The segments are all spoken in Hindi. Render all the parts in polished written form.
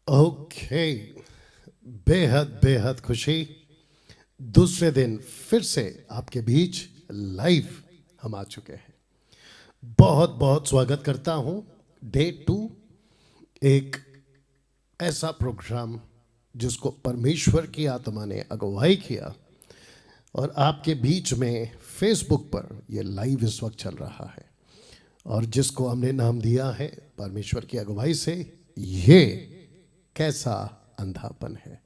ओके। बेहद बेहद खुशी। दूसरे दिन फिर से आपके बीच लाइव हम आ चुके हैं। बहुत बहुत स्वागत करता हूं। डे 2, एक ऐसा प्रोग्राम जिसको परमेश्वर की आत्मा ने अगुवाई किया और आपके बीच में फेसबुक पर यह लाइव इस वक्त चल रहा है और जिसको हमने नाम दिया है परमेश्वर की अगुवाई से, ये कैसा अंधापन है।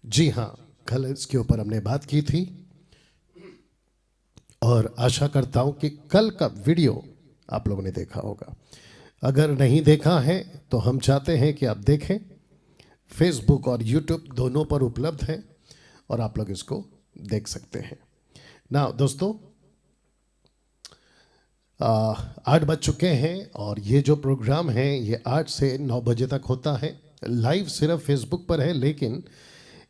जी हाँ, कल इसके ऊपर हमने बात की थी और आशा करता हूं कि कल का वीडियो आप लोगों ने देखा होगा। अगर नहीं देखा है तो हम चाहते हैं कि आप देखें। फेसबुक और यूट्यूब दोनों पर उपलब्ध है और आप लोग इसको देख सकते हैं ना। दोस्तों, 8 बज चुके हैं और ये जो प्रोग्राम है ये 8 से 9 बजे तक होता है। लाइव सिर्फ फेसबुक पर है, लेकिन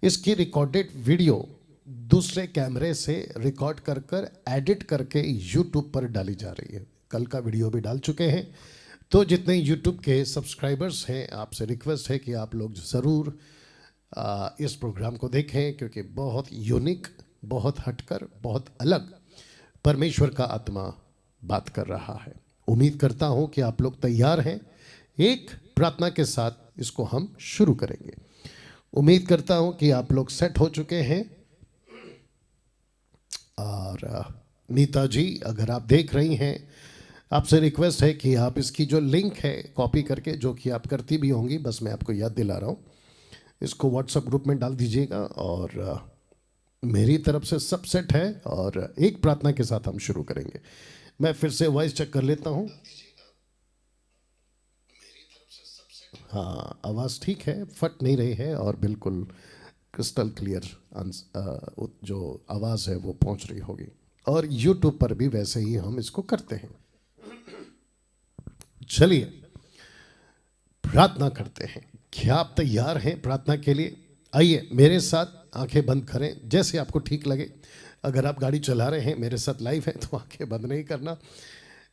इसकी रिकॉर्डेड वीडियो दूसरे कैमरे से रिकॉर्ड कर एडिट करके यूट्यूब पर डाली जा रही है। कल का वीडियो भी डाल चुके हैं। तो जितने यूट्यूब के सब्सक्राइबर्स हैं, आपसे रिक्वेस्ट है कि आप लोग ज़रूर इस प्रोग्राम को देखें, क्योंकि बहुत यूनिक, बहुत हटकर, बहुत अलग परमेश्वर का आत्मा बात कर रहा है। उम्मीद करता हूं कि आप लोग तैयार हैं। एक प्रार्थना के साथ इसको हम शुरू करेंगे। उम्मीद करता हूं कि आप लोग सेट हो चुके हैं। और नीता जी, अगर आप देख रही हैं, आपसे रिक्वेस्ट है कि आप इसकी जो लिंक है कॉपी करके, जो कि आप करती भी होंगी, बस मैं आपको याद दिला रहा हूं, इसको व्हाट्सएप ग्रुप में डाल दीजिएगा। और मेरी तरफ से सब सेट है और एक प्रार्थना के साथ हम शुरू करेंगे। मैं फिर से वॉइस चेक कर लेता हूं। हाँ, आवाज़ ठीक है, फट नहीं रही है और बिल्कुल क्रिस्टल क्लियर जो आवाज़ है वो पहुंच रही होगी। और यूट्यूब पर भी वैसे ही हम इसको करते हैं। चलिए प्रार्थना करते हैं। क्या आप तैयार हैं प्रार्थना के लिए? आइए मेरे साथ आंखें बंद करें, जैसे आपको ठीक लगे। अगर आप गाड़ी चला रहे हैं, मेरे साथ लाइव है, तो आंखें बंद नहीं करना।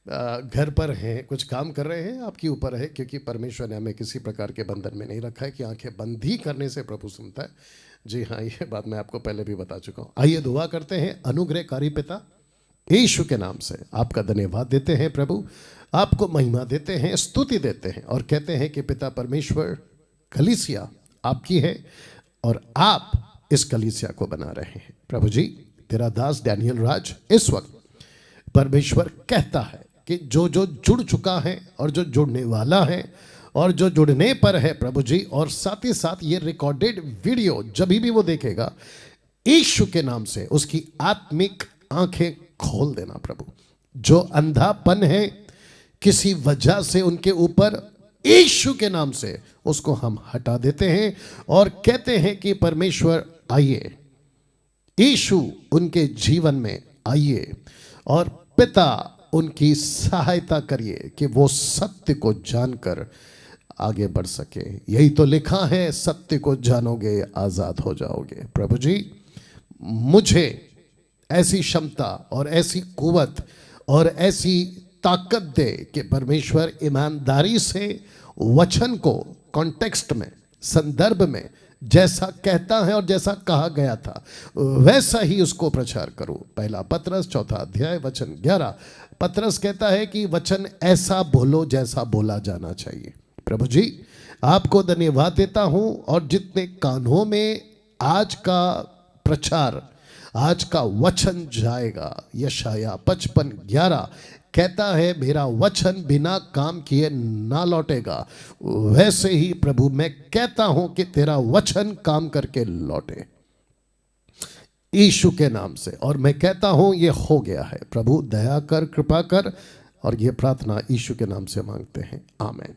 घर पर हैं, कुछ काम कर रहे हैं, आपके ऊपर है, क्योंकि परमेश्वर ने हमें किसी प्रकार के बंधन में नहीं रखा है कि आंखें बंद ही करने से प्रभु सुनता है। जी हाँ, ये बात मैं आपको पहले भी बता चुका हूँ। आइए दुआ करते हैं। अनुग्रहकारी पिता, यीशु के नाम से आपका धन्यवाद देते हैं प्रभु, आपको महिमा देते हैं, स्तुति देते हैं और कहते हैं कि पिता परमेश्वर, कलीसिया आपकी है और आप इस कलीसिया को बना रहे हैं। प्रभु जी, तेरा दास डैनियल राज इस वक्त परमेश्वर कहता है कि जो जो जुड़ चुका है और जो जुड़ने वाला है और जो जुड़ने पर है प्रभु जी, और साथ ही साथ ये रिकॉर्डेड वीडियो जब भी वो देखेगा, यीशु के नाम से उसकी आत्मिक आंखें खोल देना प्रभु। जो अंधापन है किसी वजह से उनके ऊपर, यीशु के नाम से उसको हम हटा देते हैं और कहते हैं कि परमेश्वर आइए, यीशु उनके जीवन में आइए और पिता उनकी सहायता करिए कि वो सत्य को जानकर आगे बढ़ सके। यही तो लिखा है, सत्य को जानोगे आजाद हो जाओगे। प्रभु जी, मुझे ऐसी क्षमता और ऐसी कुवत और ऐसी ताकत दे कि परमेश्वर ईमानदारी से वचन को कॉन्टेक्स्ट में, संदर्भ में जैसा कहता है और जैसा कहा गया था वैसा ही उसको प्रचार करूं। पहला पतरस 4 अध्याय वचन 11, पतरस कहता है कि वचन ऐसा बोलो जैसा बोला जाना चाहिए। प्रभु जी, आपको धन्यवाद देता हूं। और जितने कानों में आज का प्रचार, आज का वचन जाएगा, यशाया 55:11 कहता है, मेरा वचन बिना काम किए ना लौटेगा। वैसे ही प्रभु मैं कहता हूं कि तेरा वचन काम करके लौटे यीशु के नाम से। और मैं कहता हूं ये हो गया है। प्रभु दया कर, कृपा कर, और ये प्रार्थना यीशु के नाम से मांगते हैं, आमीन।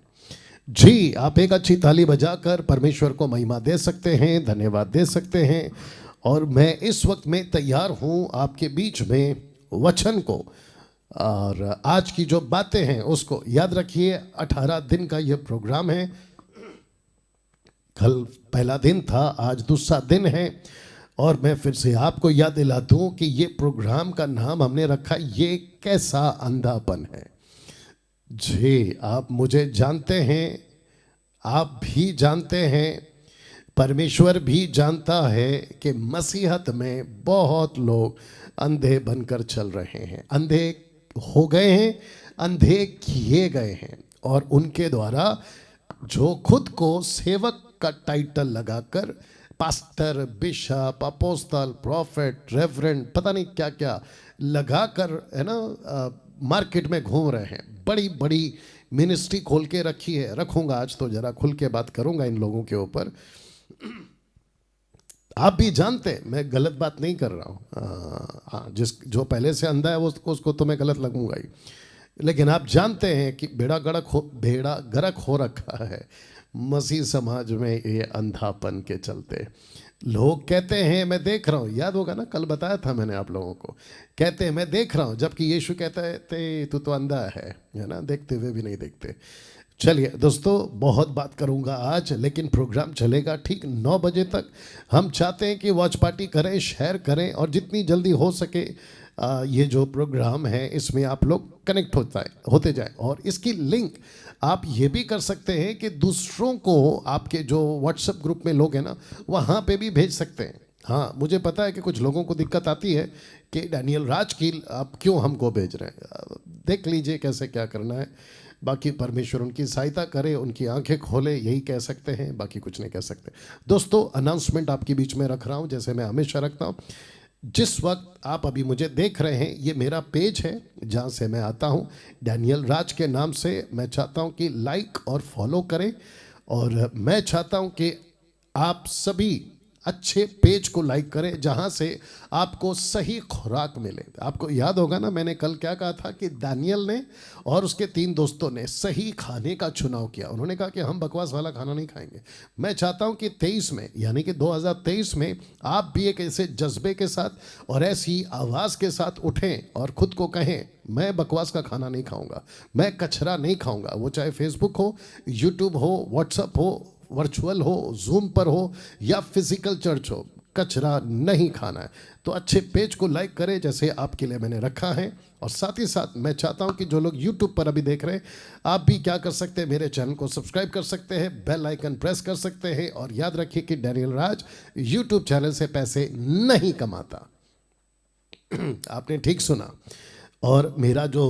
जी, आप एक अच्छी ताली बजाकर परमेश्वर को महिमा दे सकते हैं, धन्यवाद दे सकते हैं। और मैं इस वक्त में तैयार हूं आपके बीच में वचन को, और आज की जो बातें हैं उसको याद रखिए। 18 दिन का यह प्रोग्राम है। कल पहला दिन था, आज दूसरा दिन है। और मैं फिर से आपको याद दिला दूं कि ये प्रोग्राम का नाम हमने रखा, ये कैसा अंधापन है। जी, आप मुझे जानते हैं, आप भी जानते हैं, परमेश्वर भी जानता है कि मसीहत में बहुत लोग अंधे बनकर चल रहे हैं, अंधे हो गए हैं, अंधे किए गए हैं, और उनके द्वारा जो खुद को सेवक का टाइटल लगाकर पास्टर, बिशप, अपोस्तल, प्रॉफिट, रेवरेंड, पता नहीं क्या क्या लगाकर, है ना, मार्केट में घूम रहे हैं। बड़ी बड़ी मिनिस्ट्री खोल के रखी है। रखूंगा आज तो जरा खुल के बात करूंगा इन लोगों के ऊपर। आप भी जानते हैं, मैं गलत बात नहीं कर रहा हूँ। हाँ, जो पहले से अंधा है वो उसको तो मैं गलत लगूंगा ही, लेकिन आप जानते हैं कि बेड़ा गर्क हो रखा है मसीह समाज में ये अंधापन के चलते। लोग कहते हैं मैं देख रहा हूँ, याद होगा ना, कल बताया था मैंने आप लोगों को, कहते हैं मैं देख रहा हूँ, जबकि यीशु कहता है तू तो अंधा है ना, देखते हुए भी नहीं देखते। चलिए दोस्तों, बहुत बात करूंगा आज, लेकिन प्रोग्राम चलेगा ठीक 9 बजे तक। हम चाहते हैं कि वॉच पार्टी करें, शेयर करें, और जितनी जल्दी हो सके ये जो प्रोग्राम है इसमें आप लोग कनेक्ट होते जाए। और इसकी लिंक आप ये भी कर सकते हैं कि दूसरों को, आपके जो व्हाट्सएप ग्रुप में लोग हैं ना, वहाँ पे भी भेज सकते हैं। हाँ, मुझे पता है कि कुछ लोगों को दिक्कत आती है कि डैनियल राज की आप क्यों हमको भेज रहे हैं। देख लीजिए कैसे क्या करना है, बाकी परमेश्वर उनकी सहायता करे, उनकी आंखें खोले, यही कह सकते हैं, बाकी कुछ नहीं कह सकते। दोस्तों, अनाउंसमेंट आपके बीच में रख रहा हूँ, जैसे मैं हमेशा रखता हूँ। जिस वक्त आप अभी मुझे देख रहे हैं, ये मेरा पेज है जहाँ से मैं आता हूँ, डैनियल राज के नाम से। मैं चाहता हूँ कि लाइक और फॉलो करें, और मैं चाहता हूँ कि आप सभी अच्छे पेज को लाइक करें जहां से आपको सही खुराक मिले। आपको याद होगा ना, मैंने कल क्या कहा था कि दानियल ने और उसके 3 दोस्तों ने सही खाने का चुनाव किया। उन्होंने कहा कि हम बकवास वाला खाना नहीं खाएंगे। मैं चाहता हूं कि 23 में, यानी कि 2023 में, आप भी एक ऐसे जज्बे के साथ और ऐसी आवाज़ के साथ उठें और खुद को कहें, मैं बकवास का खाना नहीं खाऊंगा, मैं कचरा नहीं खाऊंगा। वो चाहे फेसबुक हो, यूट्यूब हो, व्हाट्सअप हो, वर्चुअल हो, जूम पर हो, या फिजिकल चर्च हो, कचरा नहीं खाना है। तो अच्छे पेज को लाइक करें जैसे आपके लिए मैंने रखा है। और साथ ही साथ मैं चाहता हूं कि जो लोग यूट्यूब पर अभी देख रहे हैं, आप भी क्या कर सकते हैं, मेरे चैनल को सब्सक्राइब कर सकते हैं, बेल आइकन प्रेस कर सकते हैं। और याद रखिए कि डैनियल राज यूट्यूब चैनल से पैसे नहीं कमाता। आपने ठीक सुना। और मेरा जो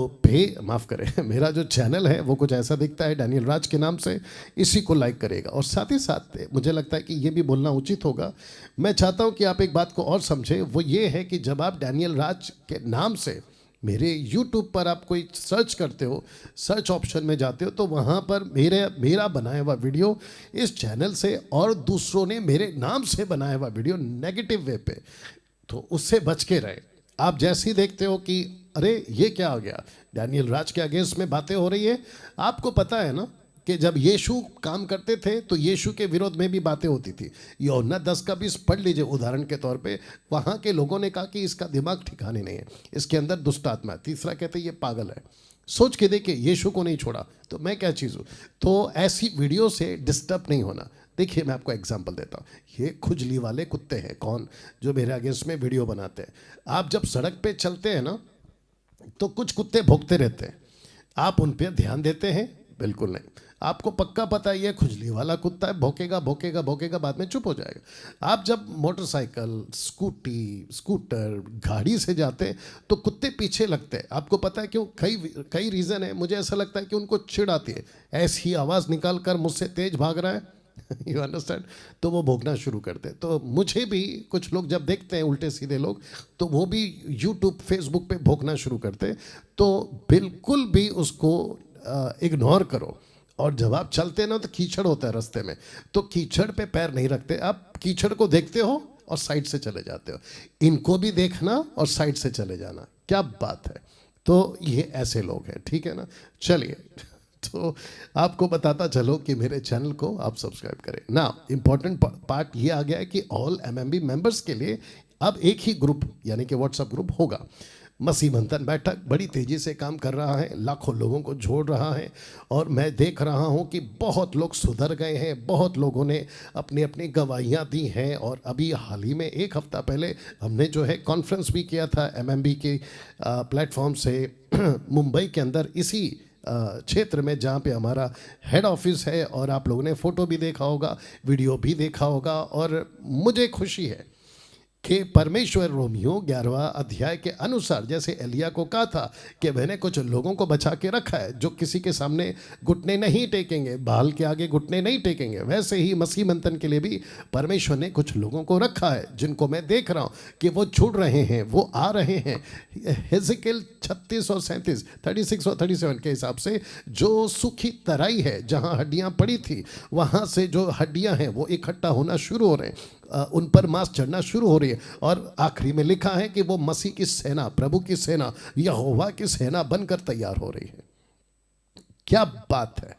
माफ़ करें, मेरा जो चैनल है वो कुछ ऐसा दिखता है, डैनियल राज के नाम से। इसी को लाइक करेगा। और साथ ही साथ मुझे लगता है कि ये भी बोलना उचित होगा, मैं चाहता हूँ कि आप एक बात को और समझें। वो ये है कि जब आप डैनियल राज के नाम से मेरे यूट्यूब पर आप कोई सर्च करते हो, सर्च ऑप्शन में जाते हो, तो वहाँ पर मेरा बनाया हुआ वीडियो इस चैनल से और दूसरों ने मेरे नाम से बनाया हुआ वीडियो नेगेटिव वे पे, तो उससे बच के रहे। आप जैसे ही देखते हो कि अरे ये क्या हो गया, डैनियल राज के अगेंस्ट में बातें हो रही है, आपको पता है ना कि जब यीशु काम करते थे तो यीशु के विरोध में भी बातें होती थी। यूहन्ना 10:20 पढ़ लीजिए उदाहरण के तौर पे। वहाँ के लोगों ने कहा कि इसका दिमाग ठिकाने नहीं है, इसके अंदर दुष्ट आत्मा है। तीसरा कहते ये पागल है। सोच के देखिए, यीशु को नहीं छोड़ा तो मैं क्या चीज़ हूँ। तो ऐसी वीडियो से डिस्टर्ब नहीं होना। देखिए, मैं आपको एग्जांपल देता हूँ। ये खुजली वाले कुत्ते हैं, कौन, जो मेरे अगेंस्ट में वीडियो बनाते हैं। आप जब सड़क पे चलते हैं ना, तो कुछ कुत्ते भौंकते रहते हैं। आप उन पर ध्यान देते हैं? बिल्कुल नहीं। आपको पक्का पता है ये खुजली वाला कुत्ता है, भौंकेगा भौंकेगा भौंकेगा, बाद में चुप हो जाएगा। आप जब मोटरसाइकिल, स्कूटर, गाड़ी से जाते हैं तो कुत्ते पीछे लगते हैं। आपको पता है क्यों? कई रीज़न है। मुझे ऐसा लगता है कि उनको चिढ़ आती है, ऐसी आवाज़ निकाल कर मुझसे तेज भाग रहा है, यू अंडरस्टैंड, तो वो भोगना शुरू करते हैं। तो मुझे भी कुछ लोग जब देखते हैं, उल्टे सीधे लोग, तो वो भी यूट्यूब, फेसबुक पे भोगना शुरू करते हैं। तो बिल्कुल भी उसको इग्नोर करो। और जब आप चलते हैं ना, तो कीचड़ होता है रास्ते में, तो कीचड़ पे पैर नहीं रखते। आप कीचड़ को देखते हो और साइड से चले जाते हो। इनको भी देखना और साइड से चले जाना, क्या बात है। तो ये ऐसे लोग हैं, ठीक है ना। चलिए, तो आपको बताता चलो कि मेरे चैनल को आप सब्सक्राइब करें ना। इंपॉर्टेंट पार्ट ये आ गया है कि ऑल एमएमबी मेंबर्स के लिए अब एक ही ग्रुप, यानी कि व्हाट्सएप ग्रुप होगा। मसीह मंथन बैठक बड़ी तेज़ी से काम कर रहा है, लाखों लोगों को जोड़ रहा है। और मैं देख रहा हूं कि बहुत लोग सुधर गए हैं, बहुत लोगों ने अपनी अपनी गवाहियां दी हैं। और अभी हाल ही में 1 हफ्ता पहले हमने जो है कॉन्फ्रेंस भी किया था एमएमबी के प्लेटफॉर्म से मुंबई के अंदर, इसी क्षेत्र में जहाँ पे हमारा हेड ऑफिस है, और आप लोगों ने फ़ोटो भी देखा होगा, वीडियो भी देखा होगा। और मुझे खुशी है कि परमेश्वर रोमियो 11वां अध्याय के अनुसार, जैसे एलिया को कहा था कि मैंने कुछ लोगों को बचा के रखा है जो किसी के सामने घुटने नहीं टेकेंगे, बाल के आगे घुटने नहीं टेकेंगे, वैसे ही मसीह मंथन के लिए भी परमेश्वर ने कुछ लोगों को रखा है जिनको मैं देख रहा हूँ कि वो जुड़ रहे हैं, वो आ रहे हैं। हेज़ेकियेल 36 और 37, 36 और 37 के हिसाब से जो सूखी तराई है जहाँ हड्डियाँ पड़ी थी, वहाँ से जो हड्डियाँ हैं वो इकट्ठा होना शुरू हो रहे हैं, उन पर मांस चढ़ना शुरू हो रही है। और आखिरी में लिखा है कि वो मसीह की सेना, प्रभु की सेना, यहोवा की सेना बनकर तैयार हो रही है। क्या बात है।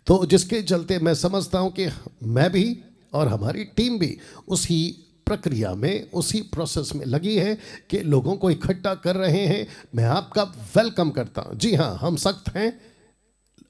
तो जिसके चलते मैं समझता हूं कि मैं भी और हमारी टीम भी उसी प्रक्रिया में, उसी प्रोसेस में लगी है कि लोगों को इकट्ठा कर रहे हैं। मैं आपका वेलकम करता हूं। जी हाँ, हम सख्त हैं,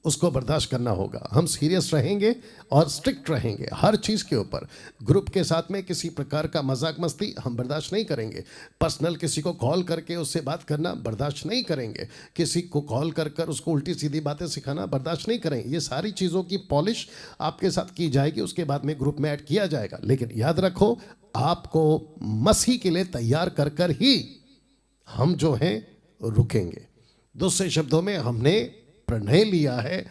उसको बर्दाश्त करना होगा। हम सीरियस रहेंगे और स्ट्रिक्ट रहेंगे हर चीज़ के ऊपर। ग्रुप के साथ में किसी प्रकार का मजाक मस्ती हम बर्दाश्त नहीं करेंगे। पर्सनल किसी को कॉल करके उससे बात करना बर्दाश्त नहीं करेंगे। किसी को कॉल कर कर उसको उल्टी सीधी बातें सिखाना बर्दाश्त नहीं करेंगे। ये सारी चीज़ों की पॉलिश आपके साथ की जाएगी, उसके बाद में ग्रुप में ऐड किया जाएगा। लेकिन याद रखो, आपको मसीह के लिए तैयार कर कर ही हम जो हैं रुकेंगे। दूसरे शब्दों में, हमने प्रणय लिया है,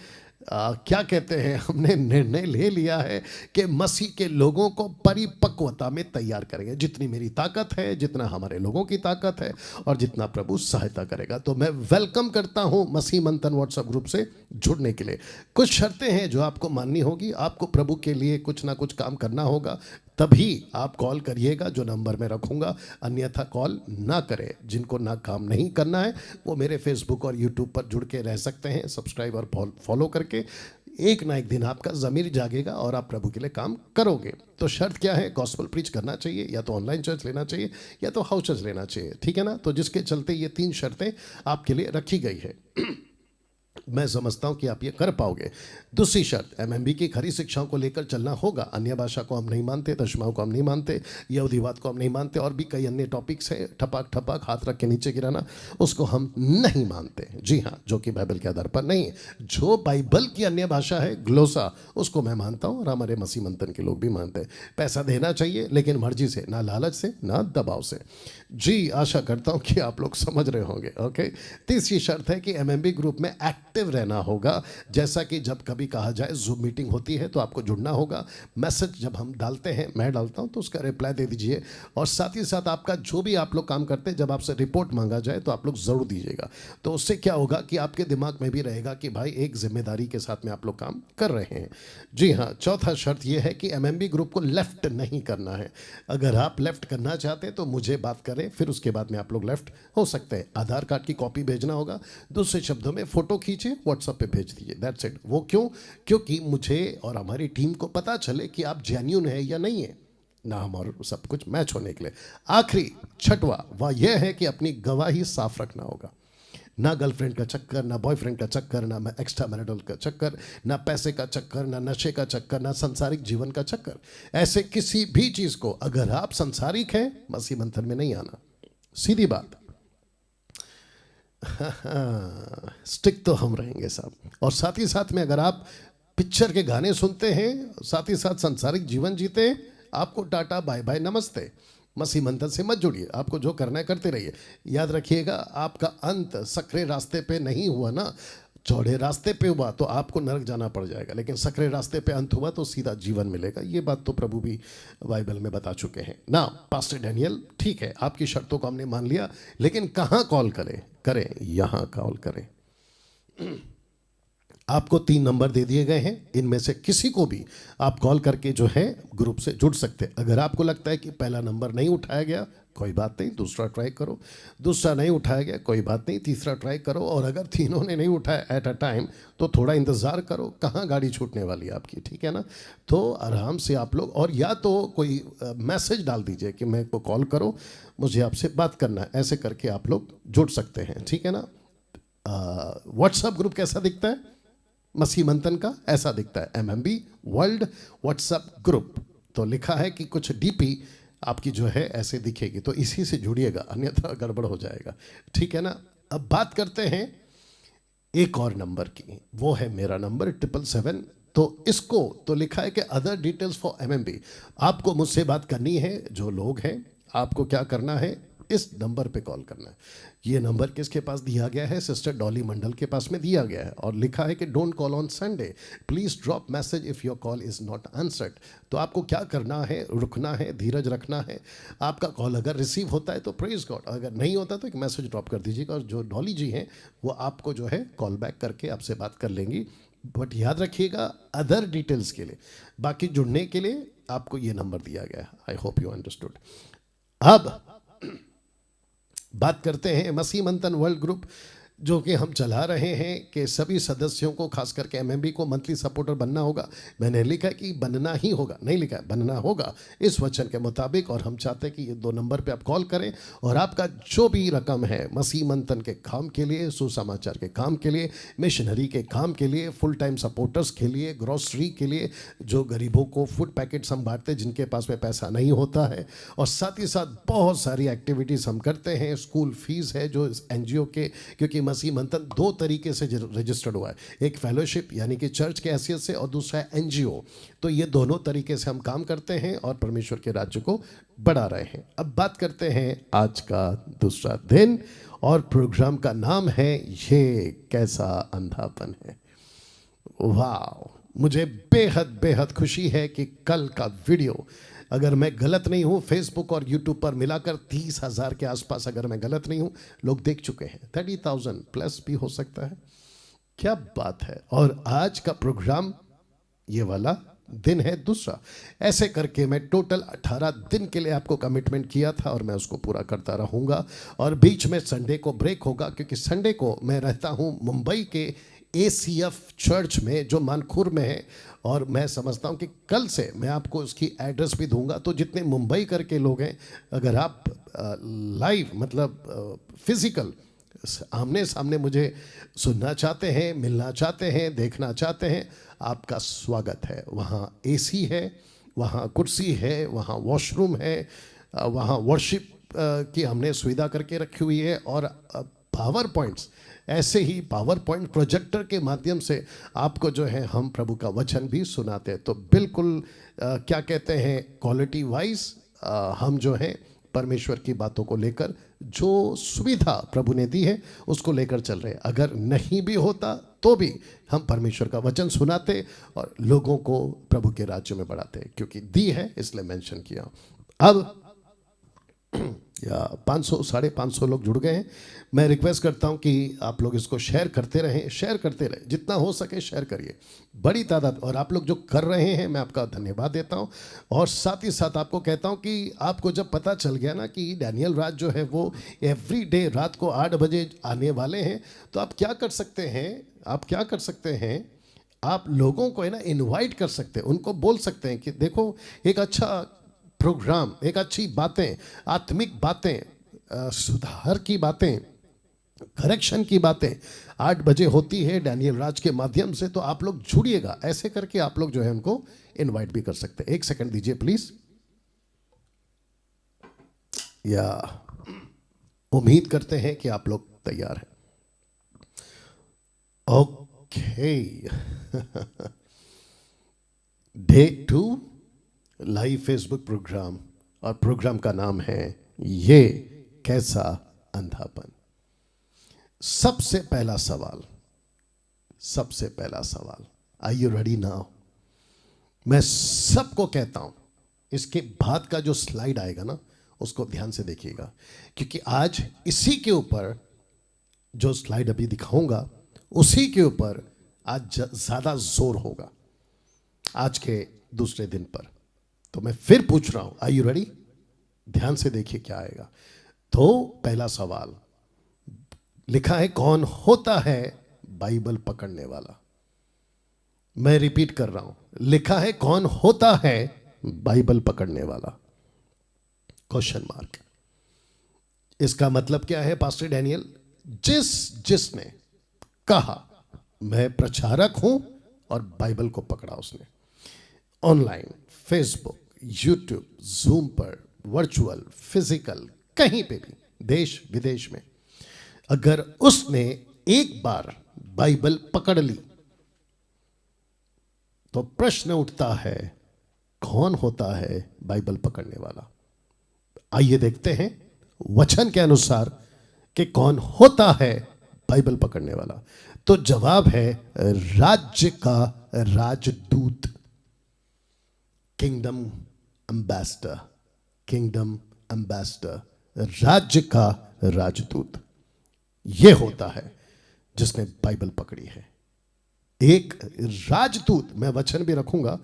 क्या कहते हैं, हमने निर्णय ले लिया है कि मसीह के लोगों को परिपक्वता में तैयार करेंगे। जितनी मेरी ताकत है, जितना हमारे लोगों की ताकत है, और जितना प्रभु सहायता करेगा। तो मैं वेलकम करता हूं मसीह मंथन व्हाट्सएप ग्रुप से जुड़ने के लिए। कुछ शर्तें हैं जो आपको माननी होगी। आपको प्रभु के लिए कुछ ना कुछ काम करना होगा, तभी आप कॉल करिएगा जो नंबर मैं रखूंगा, अन्यथा कॉल ना करें। जिनको ना काम नहीं करना है वो मेरे फेसबुक और यूट्यूब पर जुड़ के रह सकते हैं, सब्सक्राइब और फॉलो करके। एक ना एक दिन आपका ज़मीर जागेगा और आप प्रभु के लिए काम करोगे। तो शर्त क्या है? गॉस्पेल प्रीच करना चाहिए, या तो ऑनलाइन चर्च लेना चाहिए, या तो हाउस चर्च लेना चाहिए। ठीक है ना? तो जिसके चलते ये 3 शर्तें आपके लिए रखी गई है। मैं समझता हूं कि आप ये कर पाओगे। दूसरी शर्त, एमएमबी की खरी शिक्षाओं को लेकर चलना होगा। अन्य भाषा को हम नहीं मानते, दशमाओं को हम नहीं मानते, यहूदीवाद को हम नहीं मानते, और भी कई अन्य टॉपिक्स हैं। ठपाक ठपाक हाथ रख के नीचे गिराना, उसको हम नहीं मानते। जी हाँ, जो कि बाइबल के आधार पर नहीं है। जो बाइबल की अन्य भाषा है, ग्लोसा, उसको मैं मानता हूँ, और हमारे मसीह मंथन के लोग भी मानते हैं। पैसा देना चाहिए, लेकिन मर्जी से, ना लालच से, ना दबाव से। जी, आशा करता हूँ कि आप लोग समझ रहे होंगे। ओके। तीसरी शर्त है कि एमएमबी ग्रुप में एक्टिव रहना होगा। जैसा कि जब कभी कहा जाए जूम मीटिंग होती है तो आपको जुड़ना होगा। मैसेज जब हम डालते हैं, मैं डालता हूं, तो उसका रिप्लाई दे दीजिए। और साथ ही साथ आपका जो भी आप लोग काम करते हैं, जब आपसे रिपोर्ट मांगा जाए तो आप लोग ज़रूर दीजिएगा। तो उससे क्या होगा कि आपके दिमाग में भी रहेगा कि भाई एक जिम्मेदारी के साथ में आप लोग काम कर रहे हैं। जी हाँ। चौथा शर्त यह है कि एमएमबी ग्रुप को लेफ्ट नहीं करना है। अगर आप लेफ्ट करना चाहते हैं तो मुझे बात करें, फिर उसके बाद में आप लोग लेफ्ट हो सकते हैं। आधार कार्ड की कॉपी भेजना होगा। दूसरे शब्दों में, फोटो खींचे, व्हाट्सएप पे भेज दीजिए, दैट्स इट। वो क्यों? क्योंकि मुझे और हमारी टीम को पता चले कि आप जेन्युइन है या नहीं है, ना हम और सब कुछ मैच होने के लिए। आखिरी, छठवा, वह यह है कि अपनी गवाही साफ रखना होगा। ना गर्लफ्रेंड का चक्कर, ना बॉयफ्रेंड का चक्कर, ना एक्स्ट्रा मैरिटल का चक्कर, ना पैसे का चक्कर, ना नशे का चक्कर, ना सांसारिक जीवन का चक्कर। ऐसे किसी भी चीज़ को, अगर आप सांसारिक हैं, मसीह मंथन में नहीं आना। सीधी बात। स्टिक तो हम रहेंगे साहब। और साथ ही साथ में, अगर आप पिक्चर के गाने सुनते हैं, साथ ही साथ सांसारिक जीवन जीते हैं, आपको टाटा बाय बाय नमस्ते। मसीह मंथन से मत जुड़िए। आपको जो करना है करते रहिए। याद रखिएगा, आपका अंत सकरे रास्ते पे नहीं हुआ ना, चौड़े रास्ते पे हुआ तो आपको नरक जाना पड़ जाएगा, लेकिन सकरे रास्ते पे अंत हुआ तो सीधा जीवन मिलेगा। ये बात तो प्रभु भी बाइबल में बता चुके हैं ना। पास्टर डैनियल, ठीक है, आपकी शर्तों को हमने मान लिया, लेकिन कहाँ कॉल करें? यहाँ कॉल करें। आपको 3 नंबर दे दिए गए हैं, इनमें से किसी को भी आप कॉल करके जो है ग्रुप से जुड़ सकते हैं। अगर आपको लगता है कि पहला नंबर नहीं उठाया गया, कोई बात नहीं, दूसरा ट्राई करो। दूसरा नहीं उठाया गया, कोई बात नहीं, तीसरा ट्राई करो। और अगर तीनों ने नहीं उठाया एट अ टाइम, तो थोड़ा इंतज़ार करो, कहाँ गाड़ी छूटने वाली है आपकी। ठीक है ना? तो आराम से आप लोग, और या तो कोई मैसेज डाल दीजिए कि मेरे को कॉल करो, मुझे आपसे बात करना है। ऐसे करके आप लोग जुड़ सकते हैं। ठीक है ना? व्हाट्सएप ग्रुप कैसा दिखता है? मसीह मंथन का ऐसा दिखता है, एमएमबी वर्ल्ड व्हाट्सएप ग्रुप। तो लिखा है कि कुछ डीपी आपकी जो है ऐसे दिखेगी, तो इसी से जुड़िएगा, अन्यथा गड़बड़ हो जाएगा। ठीक है ना? अब बात करते हैं एक और नंबर की, वो है मेरा नंबर 777। तो इसको तो लिखा है कि अदर डिटेल्स फॉर एमएमबी। आपको मुझसे बात करनी है, जो लोग हैं, आपको क्या करना है, इस नंबर पे कॉल करना है। ये नंबर किसके पास दिया गया है? सिस्टर डॉली मंडल के पास में दिया गया है, और लिखा है कि don't call on Sunday, please drop message if your call is not answered. तो आपको क्या करना है? रुकना है, धीरज रखना है। आपका कॉल अगर रिसीव होता है तो प्रेज गॉड, अगर नहीं होता तो एक मैसेज ड्रॉप कर दीजिएगा, और जो डॉली जी हैं वो आपको जो है कॉल बैक करके आपसे बात कर लेंगी। बट याद रखिएगा, अदर डिटेल्स के लिए, बाकी जुड़ने के लिए आपको ये नंबर दिया गया है। I hope you understood. अब बात करते हैं मसीह मंथन वर्ल्ड ग्रुप, जो कि हम चला रहे हैं कि सभी सदस्यों को, खास करके एमएमबी को मंथली सपोर्टर बनना होगा। मैंने लिखा कि बनना ही होगा, नहीं लिखा है बनना होगा, इस वचन के मुताबिक। और हम चाहते हैं कि ये 2 नंबर पे आप कॉल करें, और आपका जो भी रकम है मसीह मंथन के काम के लिए, सुसमाचार के काम के लिए, मिशनरी के काम के लिए, फुल टाइम सपोर्टर्स के लिए, ग्रॉसरी के लिए, जो गरीबों को फूड पैकेट्स हम बांटते हैं जिनके पास में पैसा नहीं होता है, और साथ ही साथ बहुत सारी एक्टिविटीज़ हम करते हैं। स्कूल फीस है जो एनजीओ के, क्योंकि मसीह मंथन 2 तरीके से रजिस्टर्ड हुआ है, एक फेलोशिप यानी कि चर्च के हैसियत से, और दूसरा है एनजीओ। तो ये दोनों तरीके से हम काम करते हैं और परमेश्वर के राज्य को बढ़ा रहे हैं। अब बात करते हैं आज का दूसरा दिन, और प्रोग्राम का नाम है ये कैसा अंधापन है। वाह, मुझे बेहद बेहद खुशी है कि कल का वीडियो, अगर मैं गलत नहीं हूँ, फेसबुक और यूट्यूब पर मिलाकर 30,000 के आसपास, अगर मैं गलत नहीं हूँ, लोग देख चुके हैं। 30,000 प्लस भी हो सकता है। क्या बात है। और आज का प्रोग्राम ये वाला दिन है दूसरा। ऐसे करके मैं टोटल 18 दिन के लिए आपको कमिटमेंट किया था, और मैं उसको पूरा करता रहूँगा। और बीच में संडे को ब्रेक होगा, क्योंकि संडे को मैं रहता हूँ मुंबई के ACF चर्च में, जो मानखुर में है। और मैं समझता हूँ कि कल से मैं आपको उसकी एड्रेस भी दूंगा। तो जितने मुंबई करके लोग हैं, अगर आप लाइव मतलब फिजिकल आमने सामने मुझे सुनना चाहते हैं, मिलना चाहते हैं, देखना चाहते हैं, आपका स्वागत है। वहाँ AC है, वहाँ कुर्सी है, वहाँ वॉशरूम है, वहाँ वर्शिप की हमने सुविधा करके रखी हुई है, और पावर पॉइंट्स, ऐसे ही पावर पॉइंट प्रोजेक्टर के माध्यम से आपको जो है हम प्रभु का वचन भी सुनाते हैं। तो बिल्कुल क्या कहते हैं, क्वालिटी वाइज हम जो है परमेश्वर की बातों को लेकर, जो सुविधा प्रभु ने दी है उसको लेकर चल रहे हैं। अगर नहीं भी होता तो भी हम परमेश्वर का वचन सुनाते और लोगों को प्रभु के राज्य में बढ़ाते, क्योंकि दी है इसलिए मेंशन किया। अब या 500 550 लोग जुड़ गए हैं। मैं रिक्वेस्ट करता हूं कि आप लोग इसको शेयर करते रहें, शेयर करते रहें, जितना हो सके शेयर करिए, बड़ी तादाद। और आप लोग जो कर रहे हैं, मैं आपका धन्यवाद देता हूं। और साथ ही साथ आपको कहता हूं कि आपको जब पता चल गया ना कि डैनियल राज जो है वो एवरी डे रात को 8 बजे आने वाले हैं, तो आप क्या कर सकते हैं, आप क्या कर सकते हैं, आप लोगों को है ना इनवाइट कर सकते हैं, उनको बोल सकते हैं कि देखो एक अच्छा प्रोग्राम, एक अच्छी बातें, आत्मिक बातें, सुधार की बातें, करेक्शन की बातें 8 बजे होती है डैनियल राज के माध्यम से। तो आप लोग जुड़िएगा, ऐसे करके आप लोग जो है उनको इनवाइट भी कर सकते हैं। 1 सेकंड दीजिए प्लीज। या उम्मीद करते हैं कि आप लोग तैयार हैं। Okay day 2 live Facebook program, और प्रोग्राम का नाम है ये कैसा अंधापन। सबसे पहला सवाल, आर यू रेडी नाउ? मैं सबको कहता हूं, इसके बाद का जो स्लाइड आएगा ना, उसको ध्यान से देखिएगा, क्योंकि आज इसी के ऊपर, जो स्लाइड अभी दिखाऊंगा उसी के ऊपर आज ज्यादा जोर होगा, आज के दूसरे दिन पर। तो मैं फिर पूछ रहा हूं, आर यू रेडी? ध्यान से देखिए क्या आएगा। तो पहला सवाल लिखा है, कौन होता है बाइबल पकड़ने वाला? मैं रिपीट कर रहा हूं, लिखा है कौन होता है बाइबल पकड़ने वाला? Question mark. इसका मतलब क्या है पास्टर डैनियल? जिसने कहा मैं प्रचारक हूं और बाइबल को पकड़ा उसने, ऑनलाइन, फेसबुक, यूट्यूब, जूम पर, वर्चुअल, फिजिकल, कहीं पे भी, देश विदेश में, अगर उसने एक बार बाइबल पकड़ ली, तो प्रश्न उठता है, कौन होता है बाइबल पकड़ने वाला? आइए देखते हैं वचन के अनुसार कि कौन होता है बाइबल पकड़ने वाला। तो जवाब है राज्य का राजदूत, किंगडम एम्बेसडर, किंगडम एम्बेसडर, राज्य का राजदूत। यह होता है जिसने बाइबल पकड़ी है। एक राजदूत, मैं वचन भी रखूंगा,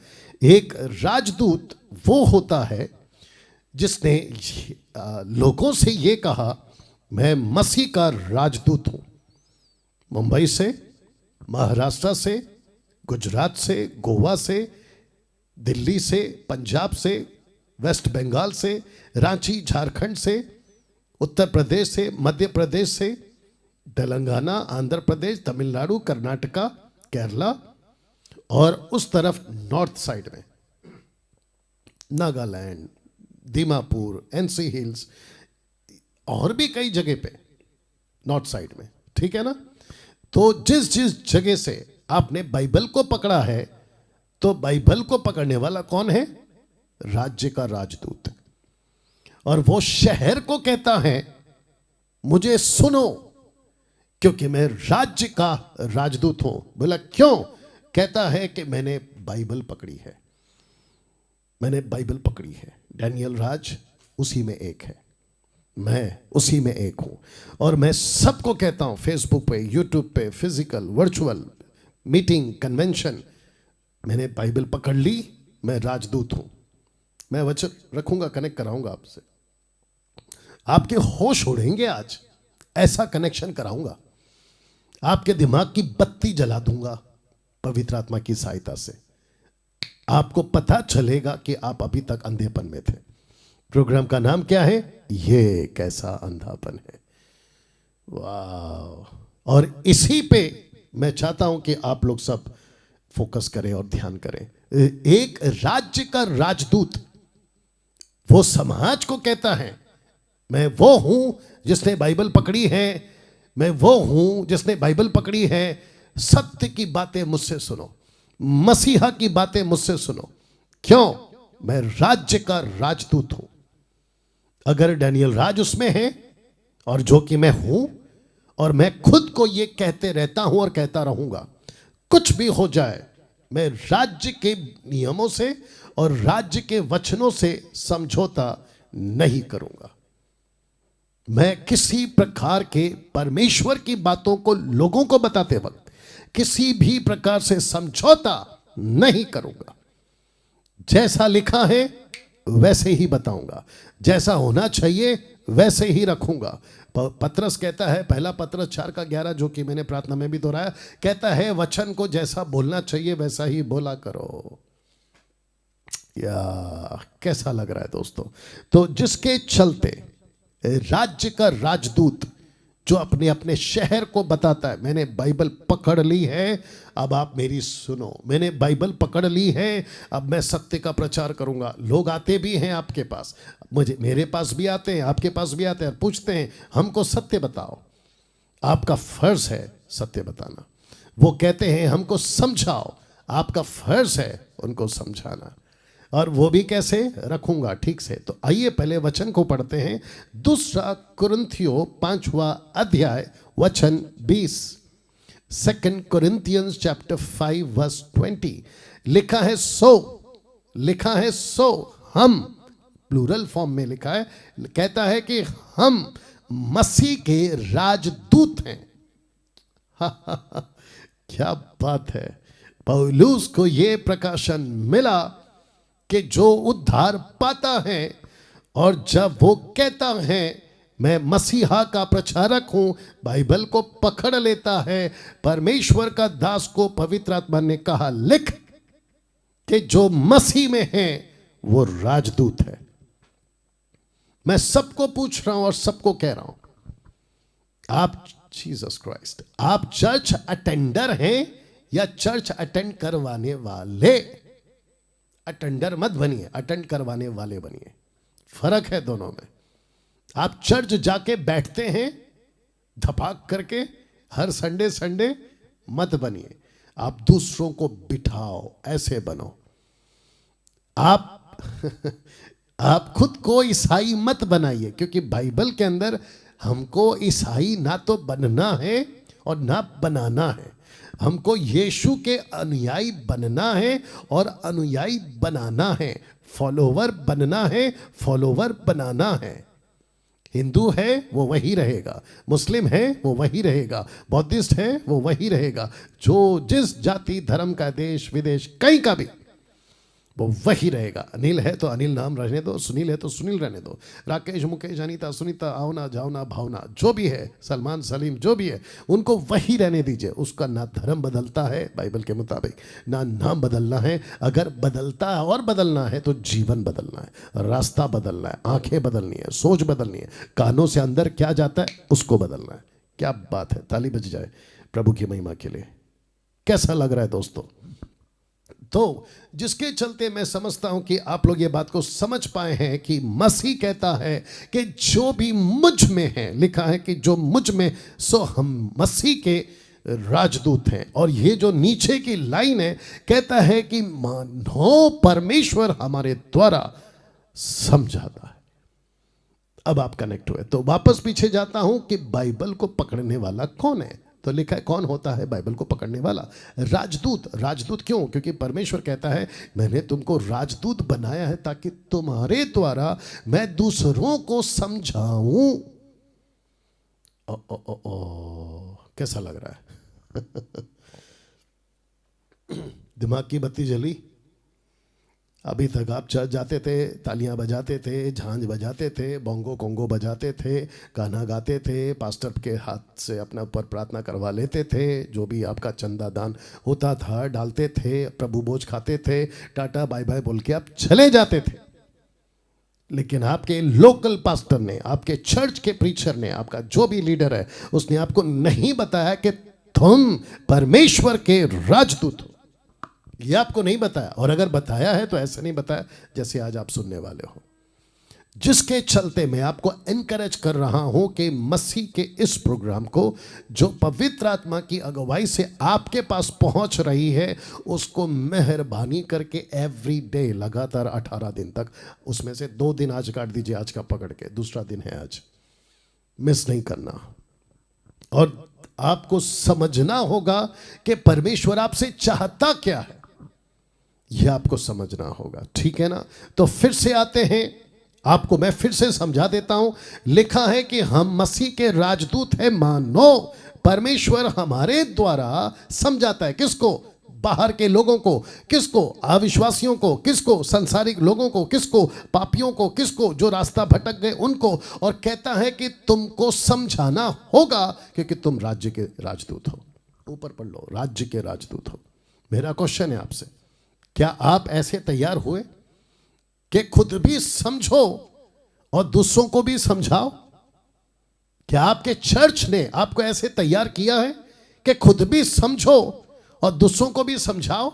एक राजदूत वो होता है जिसने लोगों से ये कहा, मैं मसीह का राजदूत हूं। मुंबई से, महाराष्ट्र से, गुजरात से, गोवा से, दिल्ली से, पंजाब से, वेस्ट बंगाल से, रांची झारखंड से, उत्तर प्रदेश से, मध्य प्रदेश से, तेलंगाना, आंध्र प्रदेश, तमिलनाडु, कर्नाटका, केरला, और उस तरफ नॉर्थ साइड में नागालैंड, दीमापुर, एनसी हिल्स, और भी कई जगह पे नॉर्थ साइड में, ठीक है ना। तो जिस जिस जगह से आपने बाइबल को पकड़ा है, तो बाइबल को पकड़ने वाला कौन है? राज्य का राजदूत। और वो शहर को कहता है, मुझे सुनो, क्योंकि मैं राज्य का राजदूत हूं। बोला क्यों? कहता है कि मैंने बाइबल पकड़ी है, मैंने बाइबल पकड़ी है। डैनियल राज उसी में एक है, मैं उसी में एक हूं। और मैं सबको कहता हूं, फेसबुक पे, यूट्यूब पे, फिजिकल, वर्चुअल मीटिंग, कन्वेंशन, मैंने बाइबल पकड़ ली, मैं राजदूत हूं। मैं वचन रखूंगा, कनेक्ट कराऊंगा आपसे, आपके होश उड़ेंगे आज, ऐसा कनेक्शन कराऊंगा, आपके दिमाग की बत्ती जला दूंगा पवित्र आत्मा की सहायता से। आपको पता चलेगा कि आप अभी तक अंधेपन में थे। प्रोग्राम का नाम क्या है? ये कैसा अंधापन है। वाह! और इसी पे मैं चाहता हूं कि आप लोग सब फोकस करें और ध्यान करें। एक राज्य का राजदूत वो समाज को कहता है, मैं वो हूं जिसने बाइबल पकड़ी है, मैं वो हूं जिसने बाइबल पकड़ी है। सत्य की बातें मुझसे सुनो, मसीहा की बातें मुझसे सुनो। क्यों? मैं राज्य का राजदूत हूं। अगर डैनियल राज उसमें है, और जो कि मैं हूं, और मैं खुद को ये कहते रहता हूं और कहता रहूंगा, कुछ भी हो जाए, मैं राज्य के नियमों से और राज्य के वचनों से समझौता नहीं करूंगा। मैं किसी प्रकार के परमेश्वर की बातों को लोगों को बताते वक्त किसी भी प्रकार से समझौता नहीं करूंगा। जैसा लिखा है वैसे ही बताऊंगा, जैसा होना चाहिए वैसे ही रखूंगा। पतरस कहता है, पहला पतरस 4:11, जो कि मैंने प्रार्थना में भी दोहराया, कहता है वचन को जैसा बोलना चाहिए वैसा ही बोला करो। या कैसा लग रहा है दोस्तों? तो जिसके चलते राज्य का राजदूत जो अपने अपने शहर को बताता है, मैंने बाइबल पकड़ ली है, अब आप मेरी सुनो, मैंने बाइबल पकड़ ली है, अब मैं सत्य का प्रचार करूंगा। लोग आते भी हैं आपके पास, मेरे पास भी आते हैं, आपके पास भी आते हैं, पूछते हैं हमको सत्य बताओ। आपका फर्ज है सत्य बताना। वो कहते हैं हमको समझाओ, आपका फर्ज है उनको समझाना। और वो भी कैसे? रखूंगा ठीक से। तो आइए पहले वचन को पढ़ते हैं। दूसरा कुरिन्थियों 5वां अध्याय वचन 20। 2 Corinthians chapter 5 verse 20 लिखा है सो हम, प्लूरल फॉर्म में लिखा है, कहता है कि हम मसीह के राजदूत हैं। क्या बात है! पौलुस को यह प्रकाशन मिला कि जो उद्धार पाता है, और जब वो कहता है मैं मसीहा का प्रचारक हूं, बाइबल को पकड़ लेता है, परमेश्वर का दास को पवित्र आत्मा ने कहा लिख कि जो मसीह में है वो राजदूत है। मैं सबको पूछ रहा हूं और सबको कह रहा हूं, आप जीसस क्राइस्ट, आप चर्च अटेंडर हैं या चर्च अटेंड करवाने वाले? अटेंडर मत बनिए, अटेंड करवाने वाले बनिए। फर्क है दोनों में। आप चर्च जाके बैठते हैं धपाक करके हर संडे मत बनिए। आप दूसरों को बिठाओ, ऐसे बनो। आप आप खुद को ईसाई मत बनाइए, क्योंकि बाइबल के अंदर हमको ईसाई ना तो बनना है और ना बनाना है। हमको यीशु के अनुयायी बनना है और अनुयायी बनाना है। फॉलोवर बनना है, फॉलोवर बनाना है। हिंदू है वो वही रहेगा, मुस्लिम है वो वही रहेगा, बौद्धिस्ट है वो वही रहेगा। जो जिस जाति धर्म का, देश विदेश कहीं का भी, वो वही रहेगा। अनिल है तो अनिल नाम रहने दो, सुनील है तो सुनील रहने दो, राकेश मुकेश अनीता सुनीता आओना जाओना भावना जो भी है, सलमान सलीम जो भी है, उनको वही रहने दीजिए। उसका ना धर्म बदलता है बाइबल के मुताबिक, ना नाम बदलना है। अगर बदलता है और बदलना है तो जीवन बदलना है, रास्ता बदलना है, आंखें बदलनी है, सोच बदलनी है, कानों से अंदर क्या जाता है उसको बदलना है। क्या बात है, ताली बज जाए प्रभु की महिमा के लिए। कैसा लग रहा है दोस्तों? तो जिसके चलते मैं समझता हूं कि आप लोग ये बात को समझ पाए हैं कि मसीह कहता है कि जो भी मुझ में है, लिखा है कि जो मुझ में सो हम मसीह के राजदूत हैं। और ये जो नीचे की लाइन है कहता है कि मानो परमेश्वर हमारे द्वारा समझाता है। अब आप कनेक्ट हुए तो वापस पीछे जाता हूं कि बाइबल को पकड़ने वाला कौन है। तो लिखा है कौन होता है बाइबल को पकड़ने वाला? राजदूत। राजदूत क्यों? क्योंकि परमेश्वर कहता है मैंने तुमको राजदूत बनाया है ताकि तुम्हारे द्वारा मैं दूसरों को समझाऊं। ओ ओ ओ ओ कैसा लग रहा है? दिमाग की बत्ती जली? अभी तक आप चर्च जाते थे, तालियां बजाते थे, झांझ बजाते थे, बोंगो कोंगो बजाते थे, गाना गाते थे, पास्टर के हाथ से अपना ऊपर प्रार्थना करवा लेते थे, जो भी आपका चंदा दान होता था डालते थे, प्रभु भोज खाते थे, टाटा बाय बाय बोल के आप चले जाते थे। लेकिन आपके लोकल पास्टर ने, आपके चर्च के प्रीचर ने, आपका जो भी लीडर है, उसने आपको नहीं बताया कि तुम परमेश्वर के राजदूत हो। ये आपको नहीं बताया, और अगर बताया है तो ऐसे नहीं बताया जैसे आज आप सुनने वाले हो। जिसके चलते मैं आपको एनकरेज कर रहा हूं कि मसीह के इस प्रोग्राम को जो पवित्र आत्मा की अगुवाई से आपके पास पहुंच रही है, उसको मेहरबानी करके एवरी डे, लगातार 18 दिन तक, उसमें से 2 दिन आज काट दीजिए, आज का पकड़ के, दूसरा दिन है आज, मिस नहीं करना। और आपको समझना होगा कि परमेश्वर आपसे चाहता क्या है, यह आपको समझना होगा। ठीक है ना? तो फिर से आते हैं, आपको मैं फिर से समझा देता हूं। लिखा है कि हम मसीह के राजदूत हैं, मानो परमेश्वर हमारे द्वारा समझाता है। किसको? बाहर के लोगों को। किसको? अविश्वासियों को। किसको? संसारिक लोगों को। किसको? पापियों को। किसको? जो रास्ता भटक गए उनको। और कहता है कि तुमको समझाना होगा क्योंकि तुम राज्य के राजदूत हो। ऊपर पढ़ लो, राज्य के राजदूत हो। मेरा क्वेश्चन है आपसे, क्या आप ऐसे तैयार हुए कि खुद भी समझो और दूसरों को भी समझाओ? क्या आपके चर्च ने आपको ऐसे तैयार किया है कि खुद भी समझो और दूसरों को भी समझाओ?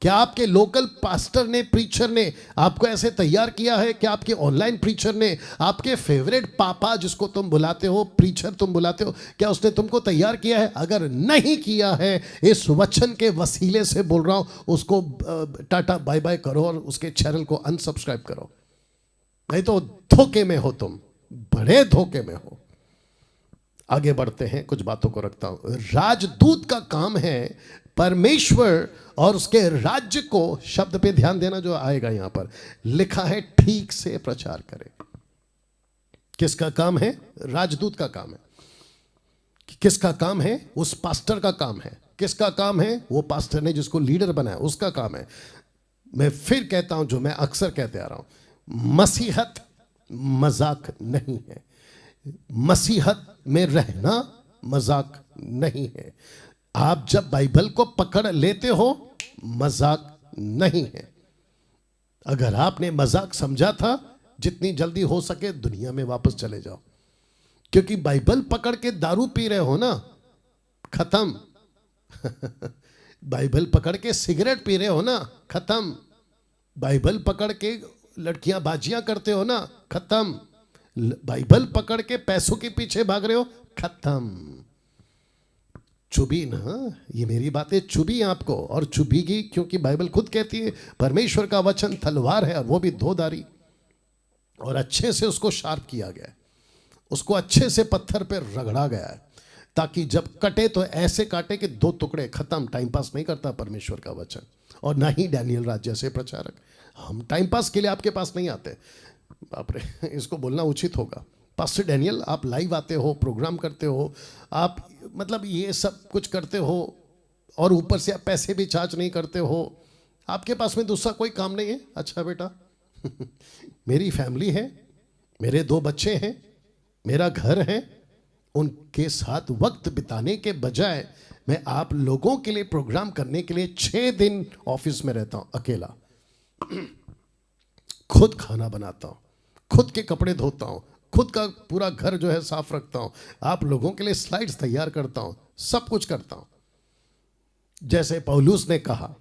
क्या आपके लोकल पास्टर ने, प्रीचर ने आपको ऐसे तैयार किया है? क्या आपके ऑनलाइन प्रीचर ने, आपके फेवरेट पापा जिसको तुम बुलाते हो, प्रीचर तुम बुलाते हो, क्या उसने तुमको तैयार किया है? अगर नहीं किया है, इस वचन के वसीले से बोल रहा हूं, उसको टाटा बाय बाय करो और उसके चैनल को अनसब्सक्राइब करो, नहीं तो धोखे में हो, तुम बड़े धोखे में हो। आगे बढ़ते हैं, कुछ बातों को रखता हूं। राजदूत का काम है परमेश्वर और उसके राज्य को, शब्द पे ध्यान देना जो आएगा यहां पर, लिखा है ठीक से प्रचार करे। किसका काम है? राजदूत का काम है। किसका काम है? उस पास्टर का काम है। किसका काम है? वो पास्टर ने जिसको लीडर बनाया, उसका काम है। मैं फिर कहता हूं जो मैं अक्सर कहते आ रहा हूं, मसीहत मजाक नहीं है। मसीहत में रहना मजाक नहीं है। आप जब बाइबल को पकड़ लेते हो, मजाक नहीं है। अगर आपने मजाक समझा था, जितनी जल्दी हो सके दुनिया में वापस चले जाओ, क्योंकि बाइबल पकड़ के दारू पी रहे हो ना, खत्म। बाइबल पकड़ के सिगरेट पी रहे हो ना, खत्म। बाइबल पकड़ के लड़कियां बाजियां करते हो ना, खत्म। बाइबल पकड़ के पैसों के पीछे भाग रहे हो, खत्म। चुभी ना, ये मेरी बातें चुभी आपको, और चुभीगी क्योंकि बाइबल खुद कहती है परमेश्वर का वचन तलवार है, और वो भी दो धारी, और अच्छे से उसको शार्प किया गया है, उसको अच्छे से पत्थर पे रगड़ा गया है, ताकि जब कटे तो ऐसे काटे कि दो टुकड़े, खत्म। टाइम पास नहीं करता परमेश्वर का वचन, और ना ही डैनियल राज जैसे प्रचारक। हम टाइम पास के लिए आपके पास नहीं आते। बाप रे, इसको बोलना उचित होगा। पास्टर डैनियल, आप लाइव आते हो, प्रोग्राम करते हो, आप मतलब ये सब कुछ करते हो, और ऊपर से आप पैसे भी चार्ज नहीं करते हो, आपके पास में दूसरा कोई काम नहीं है? अच्छा बेटा, मेरी फैमिली है, मेरे 2 बच्चे हैं, मेरा घर है, उनके साथ वक्त बिताने के बजाय मैं आप लोगों के लिए प्रोग्राम करने के लिए 6 दिन ऑफिस में रहता हूं अकेला। खुद खाना बनाता हूं, खुद के कपड़े धोता हूं, खुद का पूरा घर जो है साफ रखता हूं, आप लोगों के लिए स्लाइड्स तैयार करता हूं, सब कुछ करता हूं। जैसे पौलुस ने कहा,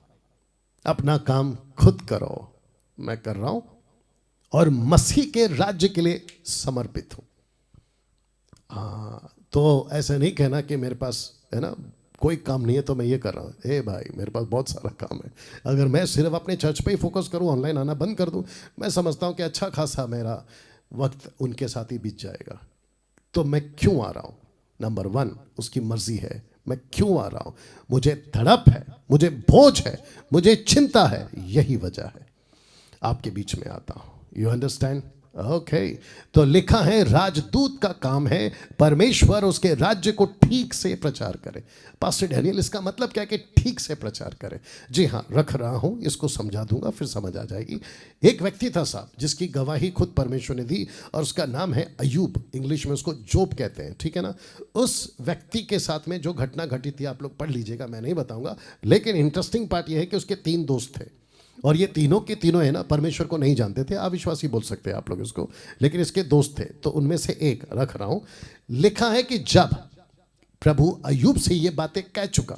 अपना काम खुद करो, मैं कर रहा हूं, और मसीह के राज्य के लिए समर्पित हूं। हाँ, तो ऐसा नहीं कहना कि मेरे पास है ना कोई काम नहीं है तो मैं ये कर रहा हूँ। ए भाई, मेरे पास बहुत सारा काम है। अगर मैं सिर्फ अपने चर्च पे ही फोकस करूँ, ऑनलाइन आना बंद कर दूँ, मैं समझता हूँ कि अच्छा खासा मेरा वक्त उनके साथ ही बीत जाएगा। तो मैं क्यों आ रहा हूँ? नंबर 1, उसकी मर्जी है। मैं क्यों आ रहा हूँ? मुझे तड़प है, मुझे बोझ है, मुझे चिंता है, यही वजह है आपके बीच में आता हूँ। You understand? ओके। तो लिखा है राजदूत का काम है परमेश्वर उसके राज्य को ठीक से प्रचार करे। पास्टर डैनियल, इसका मतलब क्या है कि ठीक से प्रचार करे? जी हाँ, रख रहा हूं, इसको समझा दूंगा, फिर समझ आ जाएगी। एक व्यक्ति था साहब, जिसकी गवाही खुद परमेश्वर ने दी, और उसका नाम है अयूब। इंग्लिश में उसको जोब कहते हैं, ठीक है ना। उस व्यक्ति के साथ में जो घटना घटी थी, आप लोग पढ़ लीजिएगा, मैं नहीं बताऊंगा। लेकिन इंटरेस्टिंग पार्ट यह है कि उसके 3 दोस्त थे, और ये तीनों के तीनों है ना परमेश्वर को नहीं जानते थे, अविश्वासी बोल सकते हैं आप लोग इसको, लेकिन इसके दोस्त थे। तो उनमें से एक रख रहा हूं। लिखा है कि जब प्रभु अय्यूब से ये बातें कह चुका,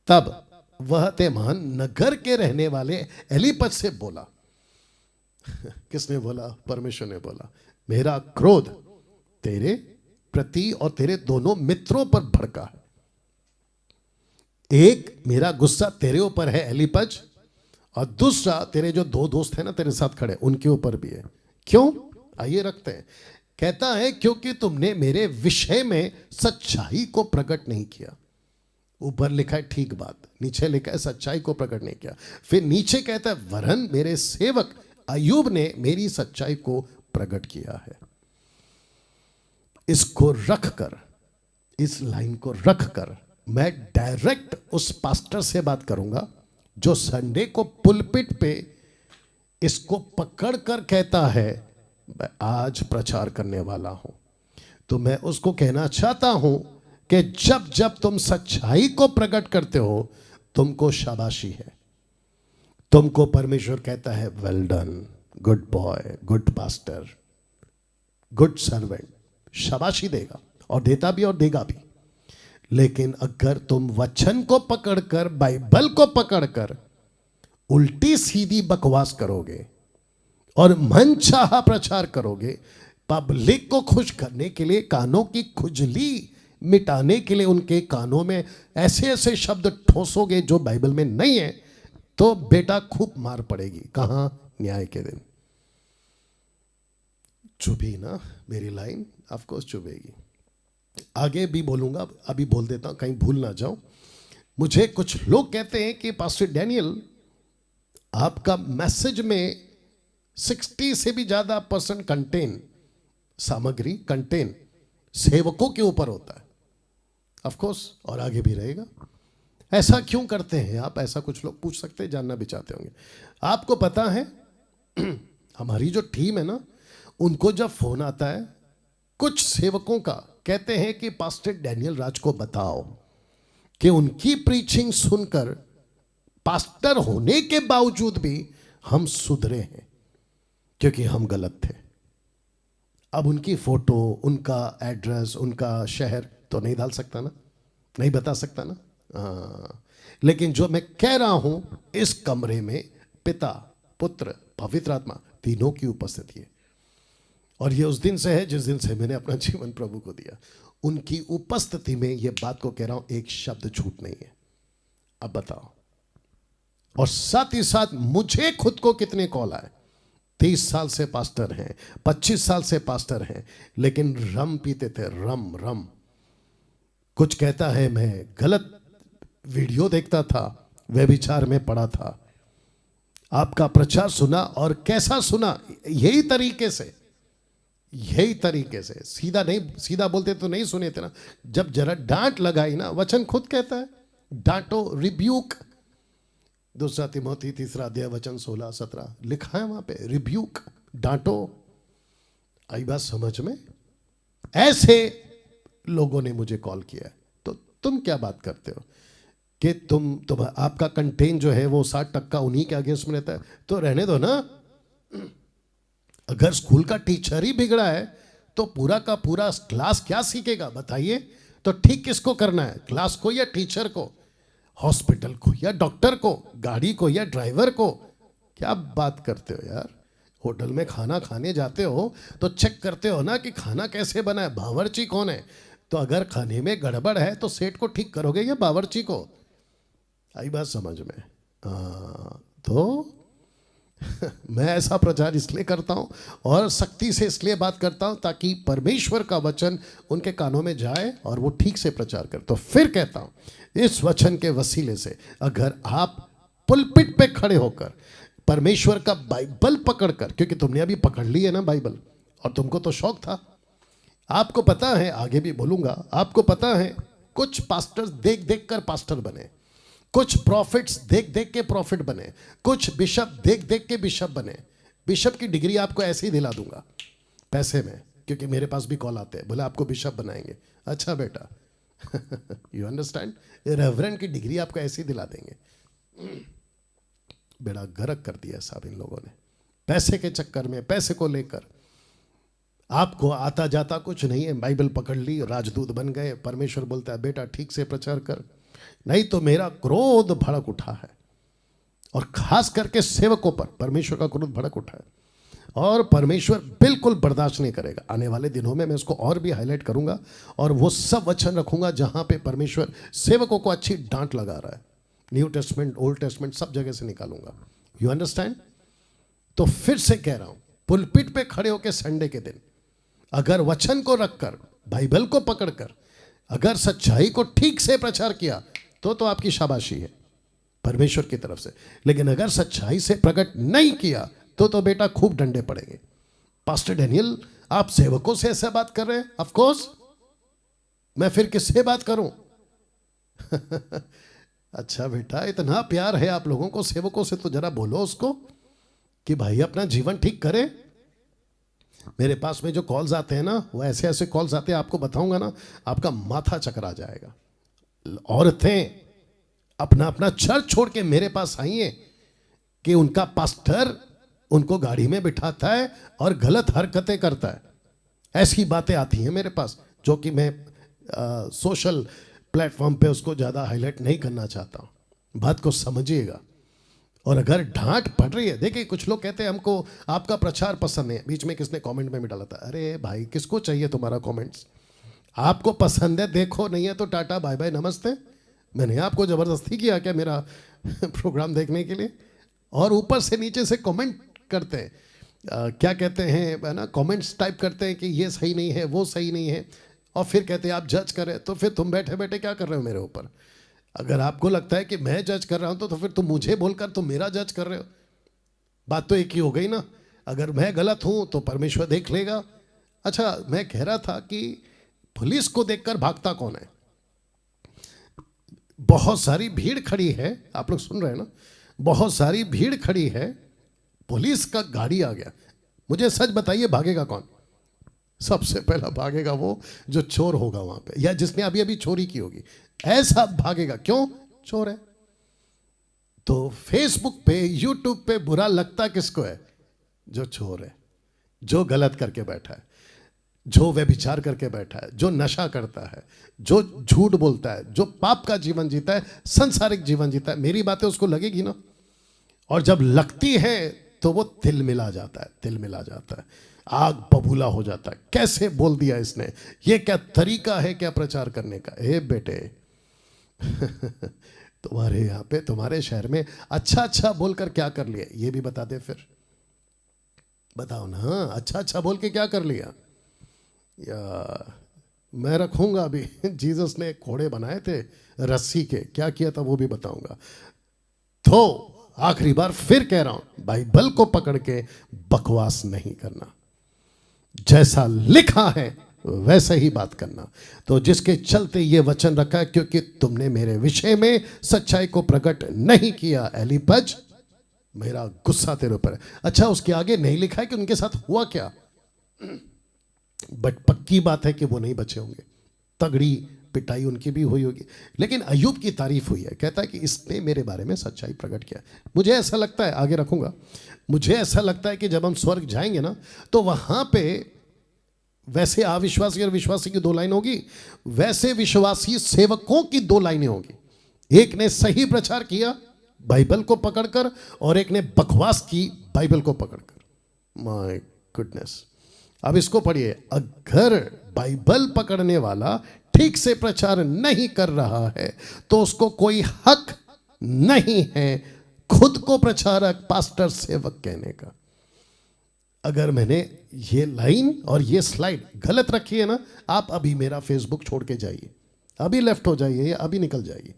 तब वह तेमान नगर के रहने वाले एलीपज से बोला। किसने बोला? परमेश्वर ने बोला, मेरा क्रोध तेरे प्रति और तेरे दोनों मित्रों पर भड़का है। एक, मेरा गुस्सा तेरे ऊपर है एलीपज, और दूसरा तेरे जो 2 दोस्त हैं ना तेरे साथ खड़े, उनके ऊपर भी है। क्यों? आइए रखते हैं। कहता है क्योंकि तुमने मेरे विषय में सच्चाई को प्रकट नहीं किया। ऊपर लिखा है ठीक बात, नीचे लिखा है सच्चाई को प्रकट नहीं किया। फिर नीचे कहता है वरन मेरे सेवक अय्यूब ने मेरी सच्चाई को प्रकट किया है। इसको रखकर, इस लाइन को रखकर मैं डायरेक्ट उस पास्टर से बात करूंगा जो संडे को पुलपिट पे इसको पकड़कर कहता है मैं आज प्रचार करने वाला हूं। तो मैं उसको कहना चाहता हूं कि जब जब तुम सच्चाई को प्रकट करते हो, तुमको शाबाशी है। तुमको परमेश्वर कहता है well done, good boy, good pastor, good servant, शाबाशी देगा, और देता भी और देगा भी। लेकिन अगर तुम वचन को पकड़कर, बाइबल को पकड़कर उल्टी सीधी बकवास करोगे और मनचाहा प्रचार करोगे, पब्लिक को खुश करने के लिए, कानों की खुजली मिटाने के लिए उनके कानों में ऐसे ऐसे शब्द ठोसोगे जो बाइबल में नहीं है, तो बेटा खूब मार पड़ेगी। कहां? न्याय के दिन। चुभी ना मेरी लाइन? Of course चुभेगी। आगे भी बोलूंगा, अभी बोल देता हूं कहीं भूल ना जाऊं। मुझे कुछ लोग कहते हैं कि पास्टर डैनियल, आपका मैसेज में 60 से भी ज्यादा % कंटेन, सामग्री कंटेन सेवकों के ऊपर होता है। ऑफ कोर्स, और आगे भी रहेगा। ऐसा क्यों करते हैं आप? ऐसा कुछ लोग पूछ सकते हैं, जानना भी चाहते होंगे। आपको पता है हमारी जो टीम है ना, उनको जब फोन आता है कुछ सेवकों का, कहते हैं कि पास्टर डैनियल राज को बताओ कि उनकी प्रीचिंग सुनकर पास्टर होने के बावजूद भी हम सुधरे हैं, क्योंकि हम गलत थे। अब उनकी फोटो, उनका एड्रेस, उनका शहर तो नहीं डाल सकता ना, नहीं बता सकता ना। लेकिन जो मैं कह रहा हूं, इस कमरे में पिता, पुत्र, पवित्र आत्मा तीनों की उपस्थिति है। और ये उस दिन से है जिस दिन से मैंने अपना जीवन प्रभु को दिया। उनकी उपस्थिति में ये बात को कह रहा हूं, एक शब्द झूठ नहीं है। अब बताओ। और साथ ही साथ मुझे खुद को कितने कॉल आए। 30 साल से पास्टर हैं, 25 साल से पास्टर हैं, लेकिन रम पीते थे, रम रम। कुछ कहता है मैं गलत वीडियो देखता था, व्यभिचार में पड़ा था, आपका प्रचार सुना और कैसा सुना, यही तरीके से सीधा नहीं, सीधा बोलते तो नहीं सुने थे ना। जब जरा डांट लगाई ना, वचन खुद कहता है डांटो, रिब्यूक। 2 तिमोथी 3 अध्याय वचन 16-17 लिखा है वहां पे, रिब्यूक, डांटो। आई बात समझ में? ऐसे लोगों ने मुझे कॉल किया। तो तुम क्या बात करते हो कि तुम आपका कंटेंट जो है वो 60% उन्हीं के अगेंस्ट में रहता है, तो रहने दो ना। अगर स्कूल का टीचर ही बिगड़ा है तो पूरा का पूरा क्लास क्या सीखेगा बताइए? तो ठीक किसको करना है, क्लास को या टीचर को, हॉस्पिटल को या डॉक्टर को, गाड़ी को या ड्राइवर को? क्या बात करते हो यार। होटल में खाना खाने जाते हो तो चेक करते हो ना कि खाना कैसे बना है, बावर्ची कौन है। तो अगर खाने में गड़बड़ है तो सेठ को ठीक करोगे या बावर्ची को? आई बात समझ में? तो मैं ऐसा प्रचार इसलिए करता हूं और सख्ती से इसलिए बात करता हूं ताकि परमेश्वर का वचन उनके कानों में जाए और वो ठीक से प्रचार कर। तो फिर कहता हूं, इस वचन के वसीले से अगर आप पुलपिट पे खड़े होकर परमेश्वर का बाइबल पकड़कर, क्योंकि तुमने अभी पकड़ ली है ना बाइबल, और तुमको तो शौक था, आपको पता है, आगे भी बोलूंगा, आपको पता है कुछ पास्टर्स देख देख कर पास्टर बने, कुछ प्रॉफिट्स देख देख के प्रॉफिट बने, कुछ बिशप देख देख के बिशप बने। बिशप की डिग्री आपको ऐसे ही दिला दूंगा पैसे में, क्योंकि मेरे पास भी कॉल आते हैं, बोले आपको बिशप बनाएंगे। अच्छा बेटा यू अंडरस्टैंड, रेवरेंड की डिग्री आपको ऐसे ही दिला देंगे। बेड़ा गर्क कर दिया साहब इन लोगों ने, पैसे के चक्कर में, पैसे को लेकर। आपको आता जाता कुछ नहीं है, बाइबल पकड़ ली, राजदूत बन गए। परमेश्वर बोलता है बेटा ठीक से प्रचार कर, नहीं तो मेरा क्रोध भड़क उठा है। और खास करके सेवकों पर परमेश्वर का क्रोध भड़क उठा है, और परमेश्वर बिल्कुल बर्दाश्त नहीं करेगा। आने वाले दिनों में मैं इसको और भी हाईलाइट करूंगा और वो सब वचन रखूंगा जहां पे परमेश्वर सेवकों को अच्छी डांट लगा रहा है। न्यू टेस्टमेंट, ओल्ड टेस्टमेंट सब जगह से निकालूंगा। You understand? तो फिर से कह रहा हूं, पुलपिट पे खड़े होकर संडे के दिन अगर वचन को रखकर, बाइबल को पकड़कर अगर सच्चाई को ठीक से प्रचार किया तो आपकी शाबाशी है परमेश्वर की तरफ से। लेकिन अगर सच्चाई से प्रकट नहीं किया तो बेटा खूब डंडे पड़ेंगे। पास्टर डैनियल, आप सेवकों से ऐसे बात कर रहे हैं? ऑफ कोर्स, मैं फिर किससे बात करूं? अच्छा बेटा, इतना प्यार है आप लोगों को सेवकों से, तो जरा बोलो उसको कि भाई अपना जीवन ठीक करे। मेरे पास में जो कॉल्स आते हैं ना, वो ऐसे ऐसे कॉल्स आते हैं, आपको बताऊंगा ना, आपका माथा चकरा जाएगा। औरतें अपना अपना चर्च छोड़ के मेरे पास आई हैं कि उनका पास्टर उनको गाड़ी में बिठाता है और गलत हरकतें करता है। ऐसी बातें आती हैं मेरे पास, जो कि मैं सोशल प्लेटफॉर्म पे उसको ज़्यादा हाईलाइट नहीं करना चाहता हूँ। बात को समझिएगा। और अगर डांट पड़ रही है, देखिए कुछ लोग कहते हैं हमको आपका प्रचार पसंद है। बीच में किसने कमेंट में भी डाला था, अरे भाई किसको चाहिए तुम्हारा कमेंट्स? आपको पसंद है देखो, नहीं है तो टाटा बाय बाय नमस्ते। मैंने आपको ज़बरदस्ती किया क्या मेरा प्रोग्राम देखने के लिए? और ऊपर से नीचे से कमेंट करते हैं, क्या कहते हैं, है ना, कमेंट्स टाइप करते हैं कि ये सही नहीं है, वो सही नहीं है, और फिर कहते हैं आप जज करें। तो फिर तुम बैठे बैठे क्या कर रहे हो मेरे ऊपर? अगर आपको लगता है कि मैं जज कर रहा हूं तो फिर तुम मुझे बोलकर तुम मेरा जज कर रहे हो। बात तो एक ही हो गई ना। अगर मैं गलत हूं तो परमेश्वर देख लेगा। अच्छा, मैं कह रहा था कि पुलिस को देखकर भागता कौन है? बहुत सारी भीड़ खड़ी है, आप लोग सुन रहे हैं ना, बहुत सारी भीड़ खड़ी है, पुलिस का गाड़ी आ गया, मुझे सच बताइए भागेगा कौन? सबसे पहला भागेगा वो जो चोर होगा वहां पे, या जिसने अभी अभी चोरी की होगी, ऐसा भागेगा। क्यों? चोर है। तो फेसबुक पे, यूट्यूब पे बुरा लगता किसको है? जो चोर है, जो गलत करके बैठा है, जो व्यभिचार करके बैठा है, जो नशा करता है, जो झूठ बोलता है, जो पाप का जीवन जीता है, संसारिक जीवन जीता है। मेरी बातें उसको लगेगी ना, और जब लगती है तो वो तिल मिला जाता है, तिल मिला जाता है। आग बबूला हो जाता है, कैसे बोल दिया इसने, ये क्या तरीका है क्या प्रचार करने का। ए बेटे तुम्हारे यहाँ पे तुम्हारे शहर में अच्छा अच्छा बोलकर क्या कर लिया, ये भी बता दे फिर, बताओ ना, अच्छा अच्छा बोल के क्या कर लिया। या मैं रखूंगा अभी जीसस ने घोड़े बनाए थे रस्सी के, क्या किया था वो भी बताऊंगा। तो आखिरी बार फिर कह रहा हूं, बाइबल को पकड़ के बकवास नहीं करना, जैसा लिखा है वैसे ही बात करना। तो जिसके चलते ये वचन रखा है, क्योंकि तुमने मेरे विषय में सच्चाई को प्रकट नहीं किया एलीपज, मेरा गुस्सा तेरे ऊपर है। अच्छा, उसके आगे नहीं लिखा है कि उनके साथ हुआ क्या, बट पक्की बात है कि वो नहीं बचे होंगे, तगड़ी पिटाई उनकी भी हुई होगी। लेकिन अय्यूब की तारीफ हुई है, कहता है कि इसने मेरे बारे में सच्चाई प्रकट किया। मुझे ऐसा लगता है, आगे रखूंगा, मुझे ऐसा लगता है कि जब हम स्वर्ग जाएंगे ना, तो वहां पे वैसे अविश्वासी और विश्वासी की 2 लाइन होगी, वैसे विश्वासी सेवकों की 2 लाइनें होगी। एक ने सही प्रचार किया बाइबल को पकड़कर, और एक ने बकवास की बाइबल को पकड़कर। माय गुडनेस, अब इसको पढ़िए। अगर बाइबल पकड़ने वाला ठीक से प्रचार नहीं कर रहा है तो उसको कोई हक नहीं है खुद को प्रचारक, पास्टर, सेवक कहने का। अगर मैंने ये लाइन और ये स्लाइड गलत रखी है ना, आप अभी मेरा फेसबुक छोड़ के जाइए, अभी लेफ्ट हो जाइए या अभी निकल जाइए।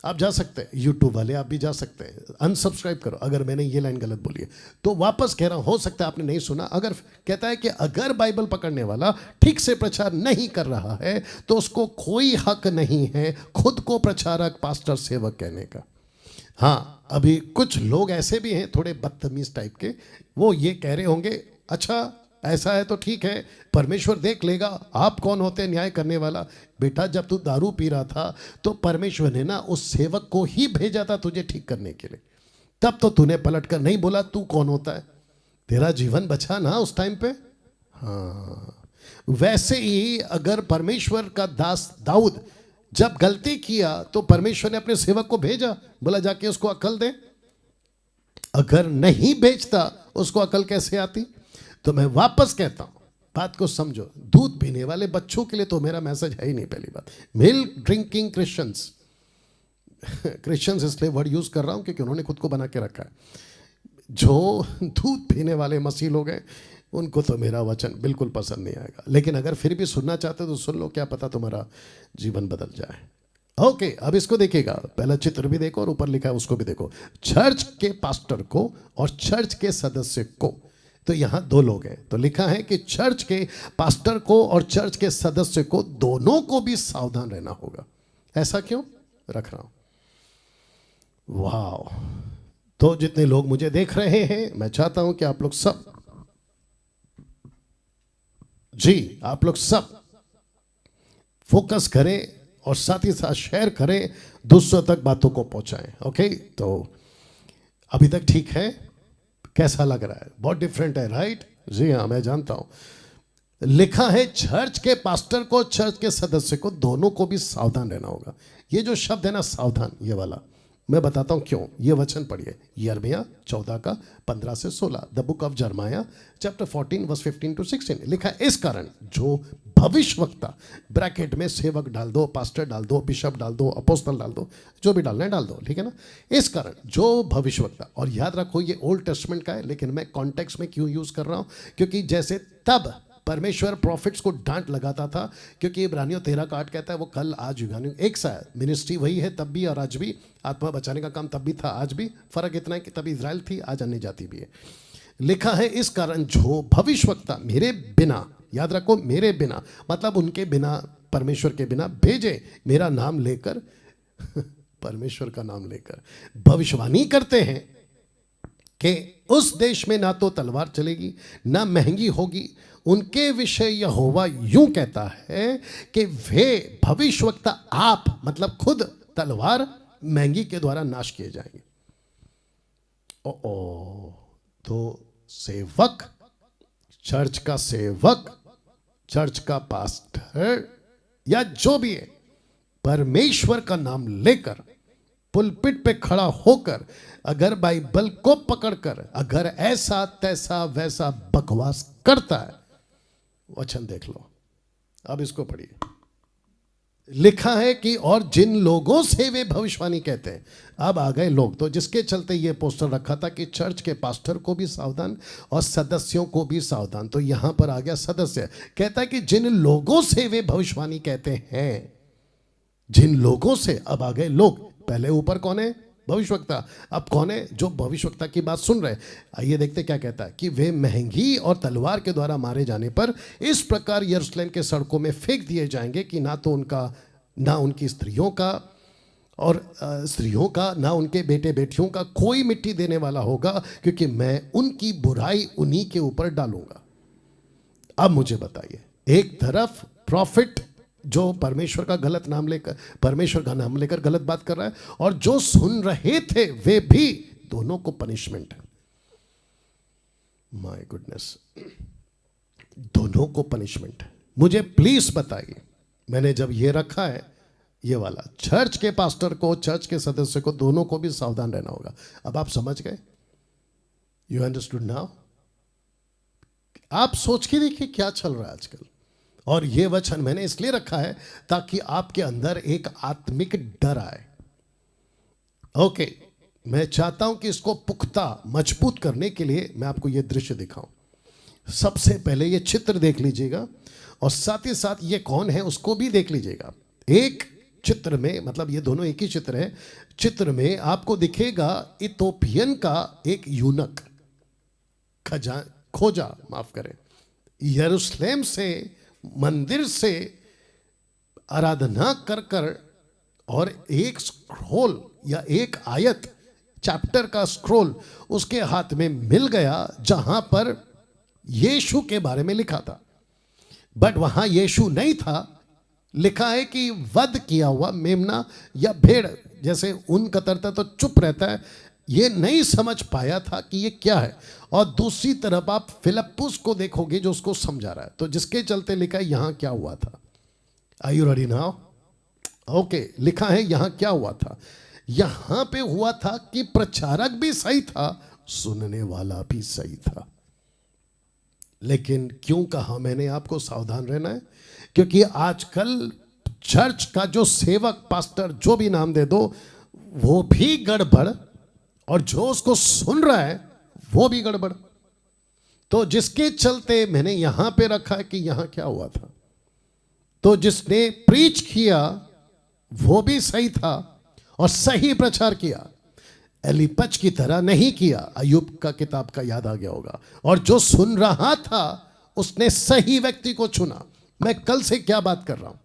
आप जा सकते हैं, यूट्यूब वाले आप भी जा सकते हैं, अनसब्सक्राइब करो अगर मैंने ये लाइन गलत बोली है। तो वापस कह रहा हूं, हो सकता है आपने नहीं सुना। अगर कहता है कि अगर बाइबल पकड़ने वाला ठीक से प्रचार नहीं कर रहा है तो उसको कोई हक नहीं है खुद को प्रचारक, पास्टर, सेवक कहने का। हाँ, अभी कुछ लोग ऐसे भी हैं थोड़े बदतमीज टाइप के, वो ये कह रहे होंगे, अच्छा ऐसा है तो ठीक है, परमेश्वर देख लेगा, आप कौन होते हैं न्याय करने वाला। बेटा, जब तू दारू पी रहा था तो परमेश्वर ने ना उस सेवक को ही भेजा था तुझे ठीक करने के लिए, तब तो तूने पलट कर नहीं बोला तू कौन होता है, तेरा जीवन बचा ना उस टाइम पे। हाँ, वैसे ही अगर परमेश्वर का दास दाऊद जब गलती किया तो परमेश्वर ने अपने सेवक को भेजा, बोला जाके उसको अकल दे। अगर नहीं भेजता उसको अकल कैसे आती। तो मैं वापस कहता हूं, बात को समझो। दूध पीने वाले बच्चों के लिए तो मेरा मैसेज है ही नहीं। पहली बात, मिल्क ड्रिंकिंग क्रिश्चियंस, क्रिश्चियंस इसलिए वर्ड यूज कर रहा हूं क्योंकि उन्होंने खुद को बना के रखा है। जो दूध पीने वाले मसीह लोग हैं उनको तो मेरा वचन बिल्कुल पसंद नहीं आएगा, लेकिन अगर फिर भी सुनना चाहते तो सुन लो, क्या पता तुम्हारा जीवन बदल जाए। ओके, अब इसको देखिएगा, पहला चित्र भी देखो और ऊपर लिखा है उसको भी देखो। चर्च के पास्टर को और चर्च के सदस्य को, तो यहां 2 लोग हैं, तो लिखा है कि चर्च के पास्टर को और चर्च के सदस्य को दोनों को भी सावधान रहना होगा। ऐसा क्यों रख रहा हूं, वाह। तो जितने लोग मुझे देख रहे हैं, मैं चाहता हूं कि आप लोग सब, जी आप लोग सब फोकस करें और साथ ही साथ शेयर करें, दूसरों तक बातों को पहुंचाएं। ओके, तो अभी तक ठीक है, कैसा लग रहा है, बहुत डिफरेंट है, राइट। जी हाँ, मैं जानता हूं। लिखा है चर्च के पास्टर को, चर्च के सदस्य को, दोनों को भी सावधान रहना होगा। ये जो शब्द है ना सावधान, ये वाला मैं बताता हूं क्यों। ये वचन पढ़िए, यिर्मयाह 14 का 15 से 16, the book of Jeremiah chapter 14 verse 15 to 16। लिखा है, इस कारण जो भविष्यवक्ता, ब्रैकेट में सेवक डाल दो, पास्टर डाल दो, बिशप डाल दो, अपोस्तल डाल दो, जो भी डालना है डाल दो, ठीक है ना। इस कारण जो भविष्यवक्ता, और याद रखो ये ओल्ड टेस्टमेंट का है, लेकिन मैं कॉन्टेक्स्ट में क्यों यूज कर रहा हूं, क्योंकि जैसे तब परमेश्वर प्रॉफिट्स को डांट लगाता था, क्योंकि इब्रानियों 13 का 8 कहता है वो कल आज युगानुग एक सा है। मिनिस्ट्री वही है तब भी और आज भी, आत्मा बचाने का काम तब भी था आज भी, फर्क इतना है कि तब इजराइल थी, आज अन्य जाति भी है। लिखा है, इस कारण जो भविष्यवक्ता मेरे बिना, याद रखो मेरे बिना मतलब उनके बिना, परमेश्वर के बिना भेजे, मेरा नाम लेकर परमेश्वर का नाम लेकर भविष्यवाणी करते हैं कि उस देश में ना तो तलवार चलेगी ना महंगी होगी, उनके विषय यहोवा यूं कहता है कि वे भविष्यवक्ता आप मतलब खुद तलवार महंगी के द्वारा नाश किए जाएंगे। तो सेवक, चर्च का सेवक, चर्च का पास्टर या जो भी है, परमेश्वर का नाम लेकर पुलपिट पे खड़ा होकर अगर बाइबल को पकड़कर अगर ऐसा तैसा वैसा बकवास करता है, वचन देख लो। अब इसको पढ़िए। लिखा है कि और जिन लोगों से वे भविष्यवाणी कहते हैं। अब आ गए लोग, तो जिसके चलते ये पोस्टर रखा था कि चर्च के पास्टर को भी सावधान और सदस्यों को भी सावधान, तो यहां पर आ गया सदस्य। कहता है कि जिन लोगों से वे भविष्यवाणी कहते हैं, जिन लोगों से। अब आ गए लोग। पहले ऊपर कौन है? भविष्यवक्ता। अब कौन है? जो भविष्यवक्ता की बात सुन रहे। आइए देखते क्या कहता है कि वे महंगी और तलवार के द्वारा मारे जाने पर इस प्रकार यरूशलेम के सड़कों में फेंक दिए जाएंगे कि ना तो उनका, ना उनकी स्त्रियों का और स्त्रियों का, ना उनके बेटे बेटियों का कोई मिट्टी देने वाला होगा, क्योंकि मैं उनकी बुराई उन्हीं के ऊपर डालूंगा। अब मुझे बताइए, एक तरफ प्रॉफिट जो परमेश्वर का गलत नाम लेकर, परमेश्वर का नाम लेकर गलत बात कर रहा है, और जो सुन रहे थे वे भी, दोनों को पनिशमेंट है। माय गुडनेस, दोनों को पनिशमेंट है। मुझे प्लीज बताइए, मैंने जब ये रखा है ये वाला, चर्च के पास्टर को, चर्च के सदस्य को, दोनों को भी सावधान रहना होगा। अब आप समझ गए? You understood now? आप सोच के देखिए क्या चल रहा है आजकल। और ये वचन मैंने इसलिए रखा है ताकि आपके अंदर एक आत्मिक डर आए। ओके, मैं चाहता हूं कि इसको पुख्ता मजबूत करने के लिए मैं आपको ये दृश्य दिखाऊं। सबसे पहले ये चित्र देख लीजिएगा, और साथ ही साथ ये कौन है उसको भी देख लीजिएगा। एक चित्र में, मतलब ये दोनों एक ही चित्र है, चित्र में आपको दिखेगा इथोपियन का एक यूनक, खोजा माफ करें, यरूशलेम से, मंदिर से आराधना कर कर, और एक स्क्रोल या एक आयत, चैप्टर का स्क्रोल उसके हाथ में मिल गया जहां पर यीशु के बारे में लिखा था, बट वहां यीशु नहीं था। लिखा है कि वध किया हुआ मेमना या भेड़, जैसे ऊन कतरता तो चुप रहता है, ये नहीं समझ पाया था कि ये क्या है। और दूसरी तरफ आप फिलिप्पुस को देखोगे जो उसको समझा रहा है, तो जिसके चलते लिखा है यहां क्या हुआ था। Are you ready now? Okay, लिखा है यहां क्या हुआ था। यहां पे हुआ था कि प्रचारक भी सही था, सुनने वाला भी सही था। लेकिन क्यों कहा मैंने आपको सावधान रहना है? क्योंकि आजकल चर्च का जो सेवक, पास्टर, जो भी नाम दे दो, वो भी गड़बड़, और जो उसको सुन रहा है वो भी गड़बड़। तो जिसके चलते मैंने यहां पे रखा है कि यहां क्या हुआ था। तो जिसने प्रीच किया वो भी सही था और सही प्रचार किया, एलिपच की तरह नहीं किया। अय्यूब का किताब का याद आ गया होगा। और जो सुन रहा था उसने सही व्यक्ति को चुना। मैं कल से क्या बात कर रहा हूं?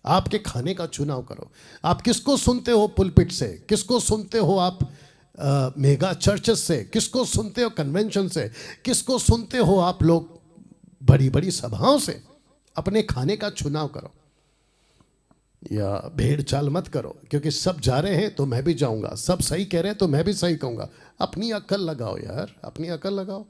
आपके खाने का चुनाव करो। आप किसको सुनते हो पुलपिट से, किसको सुनते हो आप मेगा चर्चेस से, किसको सुनते हो कन्वेंशन से, किसको सुनते हो आप लोग बड़ी बड़ी सभाओं से। अपने खाने का चुनाव करो, या भेड़ चाल मत करो, क्योंकि सब जा रहे हैं तो मैं भी जाऊंगा, सब सही कह रहे हैं तो मैं भी सही कहूंगा। अपनी अकल लगाओ यार, अपनी अकल लगाओ।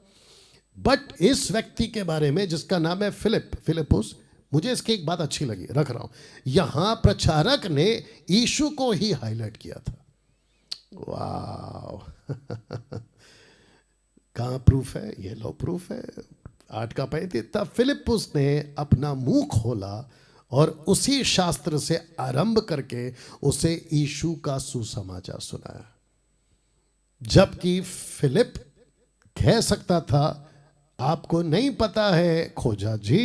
बट इस व्यक्ति के बारे में जिसका नाम है फिलिप्पुस, मुझे इसकी एक बात अच्छी लगी, रख रहा हूं। यहां प्रचारक ने यीशु को ही हाईलाइट किया था। वाह कहां प्रूफ है? ये लो प्रूफ है। 8 का 35। तब फिलिप्पुस ने अपना मुंह खोला और उसी शास्त्र से आरंभ करके उसे यीशु का सुसमाचार सुनाया। जबकि फिलिप कह सकता था, आपको नहीं पता है खोजा जी,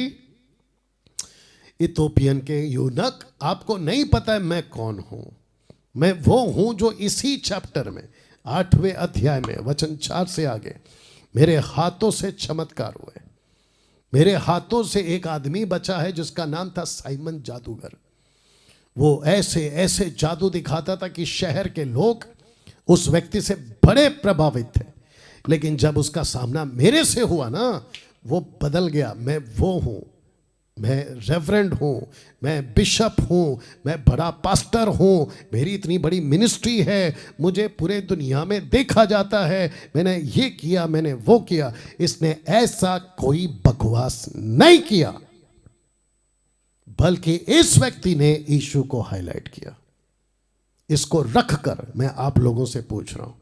इथोपियन के यूनक, आपको नहीं पता है मैं कौन हूं। मैं वो हूं जो इसी चैप्टर में 8वें अध्याय में वचन 4 से आगे मेरे हाथों से चमत्कार हुए। मेरे हाथों से एक आदमी बचा है जिसका नाम था साइमन जादूगर। वो ऐसे ऐसे जादू दिखाता था कि शहर के लोग उस व्यक्ति से बड़े प्रभावित थे। लेकिन जब उसका सामना मेरे से हुआ ना, वो बदल गया। मैं वो हूं, मैं रेवरेंड हूं, मैं बिशप हूं, मैं बड़ा पास्टर हूं, मेरी इतनी बड़ी मिनिस्ट्री है, मुझे पूरे दुनिया में देखा जाता है, मैंने ये किया, मैंने वो किया। इसने ऐसा कोई बकवास नहीं किया, बल्कि इस व्यक्ति ने यीशु को हाईलाइट किया। इसको रख कर मैं आप लोगों से पूछ रहा हूं,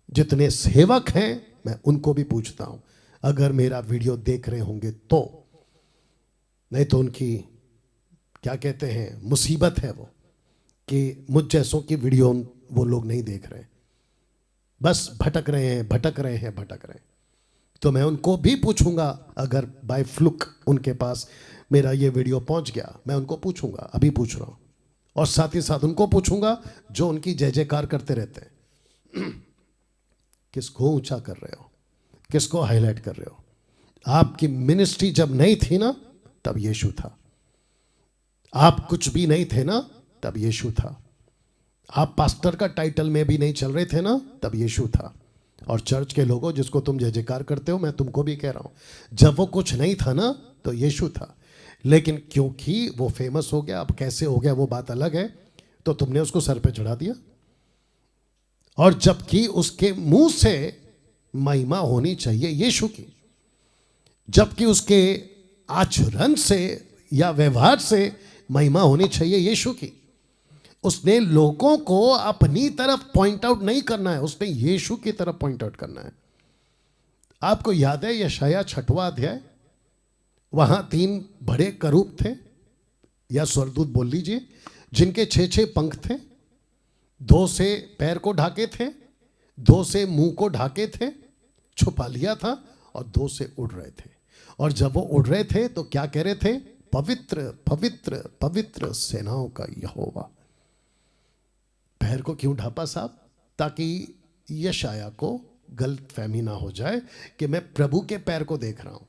जितने सेवक हैं मैं उनको भी पूछता हूं, अगर मेरा वीडियो देख रहे होंगे तो, नहीं तो उनकी क्या कहते हैं मुसीबत है वो कि मुझ जैसों की वीडियो वो लोग नहीं देख रहे, बस भटक रहे हैं भटक रहे हैं भटक रहे हैं। तो मैं उनको भी पूछूंगा, अगर बाय फ्लुक उनके पास मेरा ये वीडियो पहुंच गया, मैं उनको पूछूंगा, अभी पूछ रहा हूं, और साथ ही साथ उनको पूछूंगा जो उनकी जय जयकार करते रहते हैं, किसको ऊंचा कर रहे हो, किसको हाईलाइट कर रहे हो? आपकी मिनिस्ट्री जब नहीं थी ना तब यीशु था, आप कुछ भी नहीं थे ना तब यीशु था, आप पास्टर का टाइटल में भी नहीं चल रहे थे ना तब यीशु था। और चर्च के लोगों जिसको तुम जय जयकार करते हो, मैं तुमको भी कह रहा हूं, जब वो कुछ नहीं था ना तो यीशु था, लेकिन क्योंकि वो फेमस हो गया, अब कैसे हो गया वो बात अलग है, तो तुमने उसको सर पे चढ़ा दिया। और जबकि उसके मुंह से महिमा होनी चाहिए यीशु की, जबकि उसके आचरण से या व्यवहार से महिमा होनी चाहिए यीशु की। उसने लोगों को अपनी तरफ पॉइंट आउट नहीं करना है, उसने यीशु की तरफ पॉइंट आउट करना है। आपको याद है यशाया 6वां अध्याय, वहां 3 बड़े करूब थे या स्वर्गदूत बोल लीजिए, जिनके 6 पंख थे, 2 से पैर को ढाके थे, 2 से मुंह को ढाके थे, छुपा लिया था, और 2 से उड़ रहे थे। और जब वो उड़ रहे थे तो क्या कह रहे थे? पवित्र पवित्र पवित्र सेनाओं का यहोवा। पैर को क्यों ढापा साहब? ताकि यशाया को गलत फहमी ना हो जाए कि मैं प्रभु के पैर को देख रहा हूं।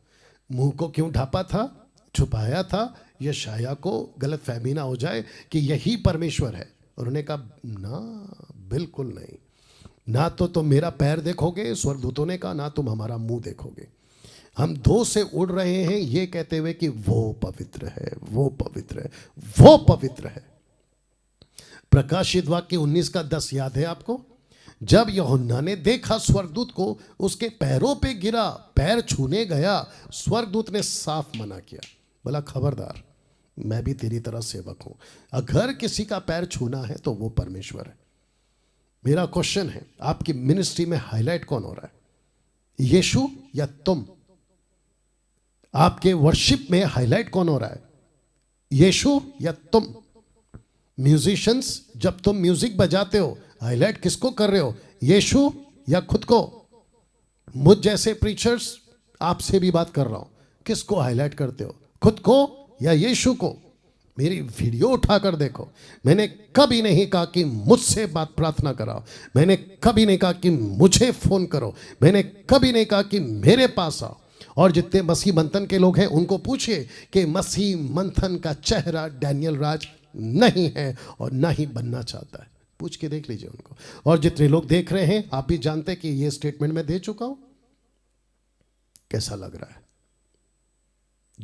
मुंह को क्यों ढापा था, छुपाया था, यशाया को गलत फहमी ना हो जाए कि यही परमेश्वर है। उन्होंने कहा ना, बिल्कुल नहीं, ना तो तुम मेरा पैर देखोगे, स्वर्गदूतों ने कहा, ना तुम हमारा मुंह देखोगे। हम 2 से उड़ रहे हैं ये कहते हुए कि वो पवित्र है, वो पवित्र है, वो पवित्र है। प्रकाशित वाक्य 19:10 याद है आपको? जब यूहन्ना ने देखा स्वर्गदूत को, उसके पैरों पे गिरा, पैर छूने गया, स्वर्गदूत ने साफ मना किया, बोला खबरदार, मैं भी तेरी तरह सेवक हूं, अगर किसी का पैर छूना है तो वो परमेश्वर है। मेरा क्वेश्चन है, आपकी मिनिस्ट्री में हाईलाइट कौन हो रहा है, यीशु या तुम? आपके वर्शिप में हाईलाइट कौन हो रहा है, यीशु या तुम? म्यूजिशियंस, जब तुम म्यूजिक बजाते हो, हाईलाइट किसको कर रहे हो, यीशु या खुद को? मुझ जैसे प्रीचर्स, आपसे भी बात कर रहा हूं, किसको हाईलाइट करते हो, खुद को या यीशु को? मेरी वीडियो उठाकर देखो, मैंने कभी नहीं कहा कि मुझसे बात प्रार्थना कराओ, मैंने कभी नहीं कहा कि मुझे फोन करो, मैंने कभी नहीं कहा कि मेरे पास आओ। और जितने मसीह मंथन के लोग हैं उनको पूछिए कि मसीह मंथन का चेहरा डैनियल राज नहीं है और ना ही बनना चाहता है, पूछ के देख लीजिए उनको। और जितने लोग देख रहे हैं, आप भी जानते हैं कि ये स्टेटमेंट मैं दे चुका हूं। कैसा लग रहा है?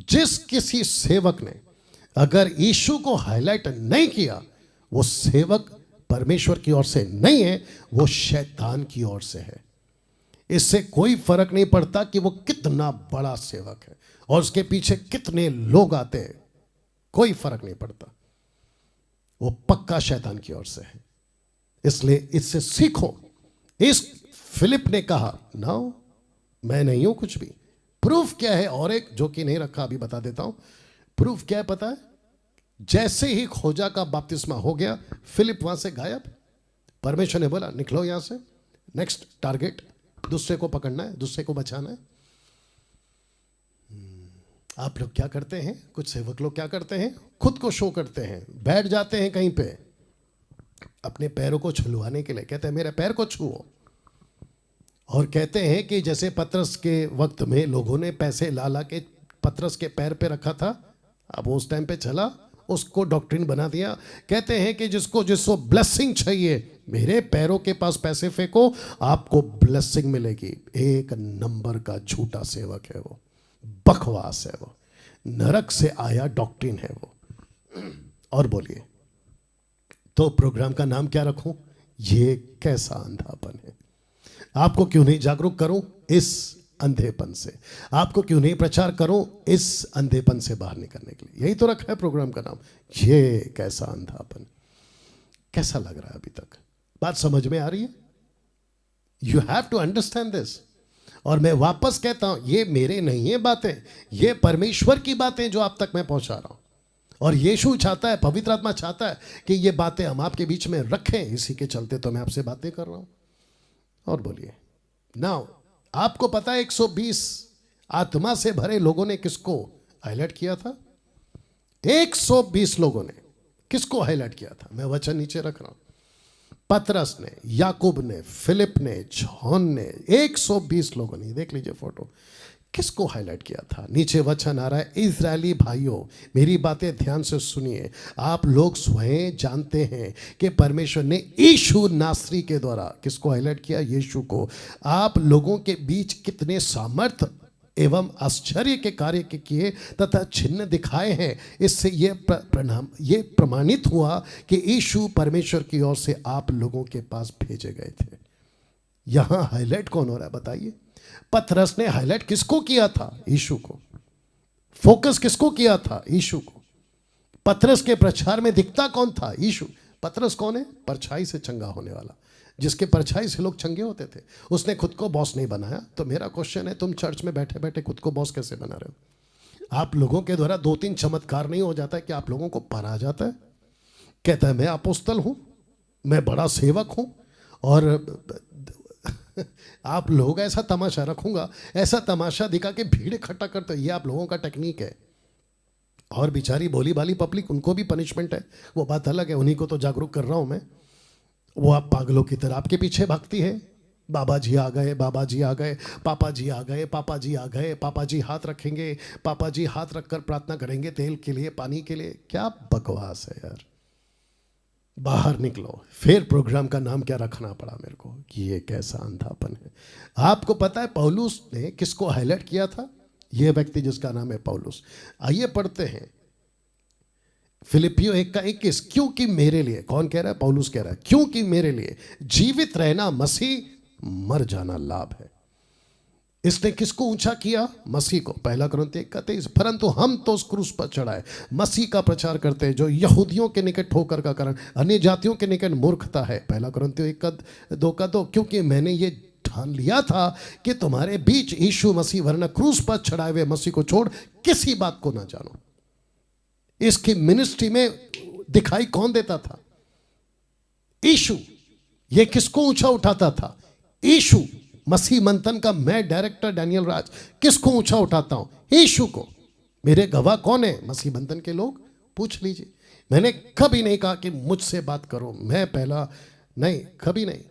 जिस किसी सेवक ने अगर यीशु को हाईलाइट नहीं किया, वो सेवक परमेश्वर की ओर से नहीं है, वो शैतान की ओर से है। इससे कोई फर्क नहीं पड़ता कि वो कितना बड़ा सेवक है और उसके पीछे कितने लोग आते हैं, कोई फर्क नहीं पड़ता, वो पक्का शैतान की ओर से है। इसलिए इससे सीखो। इस फिलिप ने कहा ना, मैं नहीं हूं कुछ भी। प्रूफ क्या है? और एक जो कि नहीं रखा, अभी बता देता हूं। प्रूफ क्या है पता है? जैसे ही खोजा का बपतिस्मा हो गया, फिलिप वहां से गायब। परमेश्वर ने बोला निकलो यहां से, नेक्स्ट टारगेट दूसरे को पकड़ना है, दूसरे को बचाना है। आप लोग क्या करते हैं, कुछ सेवक लोग क्या करते हैं, खुद को शो करते हैं, बैठ जाते हैं कहीं पे अपने पैरों को छुलवाने के लिए, कहते हैं मेरे पैर को छुओ, और कहते हैं कि जैसे पतरस के वक्त में लोगों ने पैसे ला ला के पतरस के पैर पे रखा था, अब उस टाइम पे चला, उसको डॉक्ट्रिन बना दिया। कहते हैं कि जिसको ब्लेसिंग चाहिए, मेरे पैरों के पास पैसे फेंको, आपको ब्लेसिंग मिलेगी। एक नंबर का झूठा सेवक है वो, बकवास है वो, नरक से आया डॉक्ट्रिन है वो। और बोलिए, तो प्रोग्राम का नाम क्या रखूं? ये कैसा अंधापन है। आपको क्यों नहीं जागरूक करूं इस अंधेपन से? आपको क्यों नहीं प्रचार करूं इस अंधेपन से बाहर निकलने के लिए? यही तो रखा है प्रोग्राम का नाम, ये कैसा अंधापन। कैसा लग रहा है अभी तक? बात समझ में आ रही है? You have to understand this. और मैं वापस कहता हूं, ये मेरे नहीं है बातें, ये परमेश्वर की बातें जो आप तक मैं पहुंचा रहा हूं। और यीशु चाहता है, पवित्र आत्मा चाहता है कि ये बातें हम आपके बीच में रखें। इसी के चलते तो मैं आपसे बातें कर रहा हूं। और बोलिए नाउ, आपको पता है 120 आत्मा से भरे लोगों ने किसको हाईलाइट किया था? 120 लोगों ने किसको हाईलाइट किया था? मैं वचन नीचे रख रहा हूं। पतरस ने, याकूब ने, फिलिप ने, जॉन ने, 120 लोगों ने। देख लीजिए फोटो, किसको हाईलाइट किया था? नीचे वचन आ रहा है, इजरायली भाइयों मेरी बातें ध्यान से सुनिए। आप लोग स्वयं जानते हैं कि परमेश्वर ने यीशु नासरी के द्वारा किसको हाईलाइट किया? यीशु को। आप लोगों के बीच कितने सामर्थ एवं आश्चर्य के कार्य के किए तथा चिन्ह दिखाए हैं। इससे ये प्रमाणित हुआ कि यीशु परमेश्वर की ओर से आप लोगों के पास भेजे गए थे। यहां हाईलाइट कौन हो रहा है बताइए? पतरस ने हाईलाइट किसको किया था? यीशु को। फोकस किसको किया था? यीशु को। पतरस के प्रचार में दिखता कौन था? यीशु। पतरस कौन है? परछाई से चंगा होने वाला, जिसके परछाई से लोग चंगे होते थे। उसने खुद को बॉस नहीं बनाया। तो मेरा क्वेश्चन है, तुम चर्च में बैठे बैठे खुद को बॉस कैसे बना रहे हो? आप लोगों के द्वारा 2-3 चमत्कार नहीं हो जाता है कि आप लोगों को पर आ जाता है? कहता है मैं अपोस्तल हूं, मैं बड़ा सेवक हूं, और आप लोग ऐसा तमाशा रखूंगा, ऐसा तमाशा दिखा के भीड़ इकट्ठा करते। ये आप लोगों का टेक्निक है। और बेचारी भोली भाली पब्लिक, उनको भी पनिशमेंट है, वो बात अलग है, उन्हीं को तो जागरूक कर रहा हूं मैं। वो आप पागलों की तरह आपके पीछे भागती है। बाबा जी आ गए, बाबा जी आ गए, पापा जी आ गए, पापा जी आ गए, पापा जी हाथ रखेंगे, पापा जी हाथ रखकर प्रार्थना करेंगे तेल के लिए, पानी के लिए। क्या बकवास है यार। बाहर निकलो। फिर प्रोग्राम का नाम क्या रखना पड़ा मेरे को, कि ये कैसा अंधापन है। आपको पता है पौलुस ने किसको हाईलाइट किया था? ये व्यक्ति जिसका नाम है पौलुस। आइए पढ़ते हैं फिलिपियो 1:21। क्योंकि मेरे लिए, कौन कह रहा है? पौलुस कह रहा है, क्योंकि मेरे लिए जीवित रहना मसीह, मर जाना लाभ है। इसने किसको ऊंचा किया? मसीह को। 1 कुरिन्थियों 1:23। परंतु हम तो उस क्रूस पर चढ़ाए मसीह का प्रचार करते हैं, जो यहूदियों के निकट ठोकर का कारण, अन्य जातियों के निकट मूर्खता है। 1 कुरिन्थियों 1:2। क्योंकि मैंने ये ठान लिया था कि तुम्हारे बीच यीशु मसीह वरना क्रूस पर चढ़ाए हुए मसीह को छोड़ किसी बात को ना जानो। इसकी मिनिस्ट्री में दिखाई कौन देता था? यीशु। ये किसको ऊंचा उठाता था? यीशु। मसीह मंथन का मैं डायरेक्टर डैनियल राज किसको ऊंचा उठाता हूं? यीशु को। मेरे गवाह कौन है? मसीह मंथन के लोग, पूछ लीजिए। मैंने कभी नहीं कहा कि मुझसे बात करो, मैं पहला, नहीं, कभी नहीं।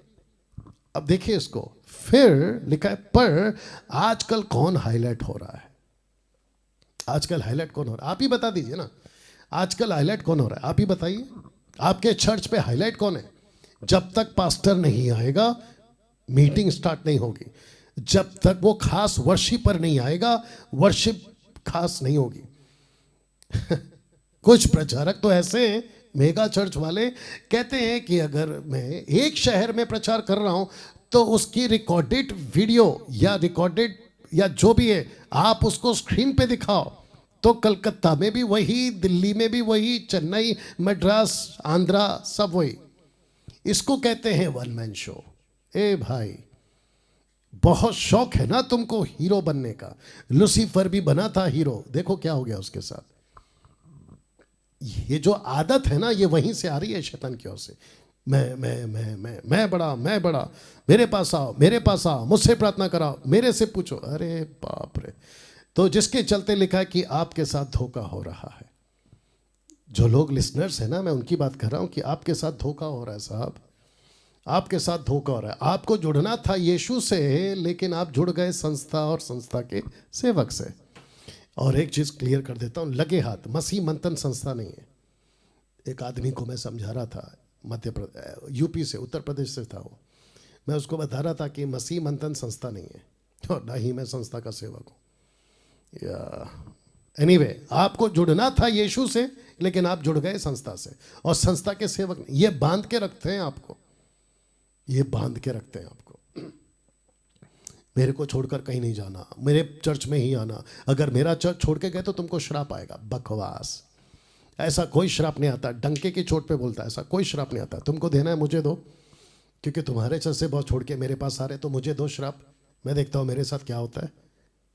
अब देखिए इसको, फिर लिखा है, पर आजकल कौन हाईलाइट हो रहा है? आजकल हाईलाइट कौन हो रहा है? आप ही बता दीजिए ना। आजकल हाईलाइट कौन हो रहा है? आप ही बताइए। आपके चर्च पे हाईलाइट कौन है? जब तक पास्टर नहीं आएगा मीटिंग स्टार्ट नहीं होगी। जब तक वो खास वर्शिपर नहीं आएगा, वर्शिप खास नहीं होगी। कुछ प्रचारक तो ऐसे हैं, मेगा चर्च वाले, कहते हैं कि अगर मैं एक शहर में प्रचार कर रहा हूं तो उसकी रिकॉर्डेड वीडियो या रिकॉर्डेड या जो भी है आप उसको स्क्रीन पे दिखाओ। तो कलकत्ता में भी वही, दिल्ली में भी वही, चेन्नई, मद्रास, आंध्रा, सब वही। इसको कहते हैं वन मैन शो। ए भाई, बहुत शौक है ना तुमको हीरो बनने का। लूसीफर भी बना था हीरो, देखो क्या हो गया उसके साथ। ये जो आदत है ना, ये वहीं से आ रही है शैतान की ओर से। मैं बड़ा, मैं बड़ा, मेरे पास आओ, मेरे पास आओ, मुझसे प्रार्थना कराओ, मेरे से पूछो। अरे बाप रे। तो जिसके चलते लिखा है कि आपके साथ धोखा हो रहा है। जो लोग लिसनर्स है ना, मैं उनकी बात कर रहा हूं कि आपके साथ धोखा हो रहा है साहब, आपके साथ धोखा हो रहा है। आपको जुड़ना था यीशु से, लेकिन आप जुड़ गए संस्था और संस्था के सेवक से। और एक चीज़ क्लियर कर देता हूँ, लगे हाथ मसीह मंथन संस्था नहीं है। एक आदमी को मैं समझा रहा था, मध्य प्रदेश, यूपी से, उत्तर प्रदेश से था वो। मैं उसको बता रहा था कि मसीह मंथन संस्था नहीं है, और ना ही मैं संस्था का सेवक हूँ। एनीवे, आपको जुड़ना था यीशु से, लेकिन आप जुड़ गए संस्था से, और संस्था के सेवक नहीं। ये बांध के रखते हैं आपको, ये बांध के रखते हैं आपको। मेरे को छोड़कर कहीं नहीं जाना, मेरे चर्च में ही आना, अगर मेरा चर्च छोड़ के गए तो तुमको श्राप आएगा। बकवास। ऐसा कोई श्राप नहीं आता, डंके की चोट पे बोलता है, ऐसा कोई श्राप नहीं आता। तुमको देना है मुझे दो, क्योंकि तुम्हारे चल से बहुत छोड़ के मेरे पास आ रहे, तो मुझे दो श्राप, मैं देखता हूँ मेरे साथ क्या होता है।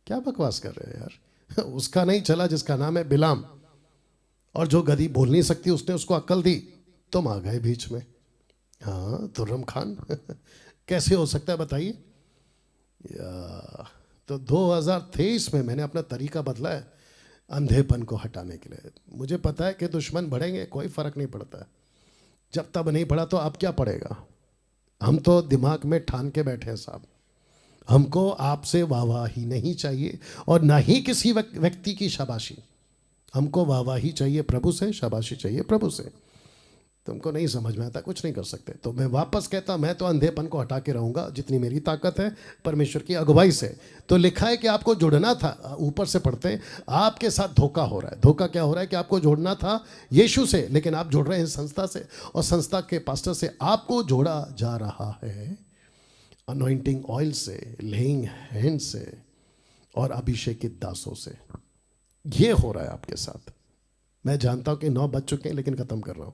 क्या बकवास कर रहे हो यार। उसका नहीं चला जिसका नाम है बिलाम, और जो गधी बोल नहीं सकती उसने उसको अक्ल दी, तुम आ गए बीच में। हाँ तुर्रम खान। कैसे हो सकता है बताइए। तो 2023 में मैंने अपना तरीका बदला है अंधेपन को हटाने के लिए। मुझे पता है कि दुश्मन बढ़ेंगे, कोई फर्क नहीं पड़ता है। जब तब नहीं पड़ा तो अब क्या पड़ेगा। हम तो दिमाग में ठान के बैठे हैं साहब, हमको आपसे वाहवाही नहीं चाहिए और ना ही किसी व्यक्ति की शाबाशी। हमको वाहवाही चाहिए प्रभु से, शाबाशी चाहिए प्रभु से। तुमको नहीं समझ में आता, कुछ नहीं कर सकते। तो मैं वापस कहता, मैं तो अंधेपन को हटा के रहूंगा जितनी मेरी ताकत है परमेश्वर की अगुवाई से। तो लिखा है कि आपको जुड़ना था, ऊपर से पढ़ते हैं, आपके साथ धोखा हो रहा है। धोखा क्या हो रहा है कि आपको जोड़ना था यीशु से, लेकिन आप जुड़ रहे हैं संस्था से, और संस्था के पास्टर से आपको जोड़ा जा रहा है अनॉइंटिंग ऑयल से, लेइंग हैंड से और अभिषेकित दासों से। ये हो रहा है आपके साथ। मैं जानता हूं कि 9 बज चुके हैं, लेकिन खत्म कर रहा हूं।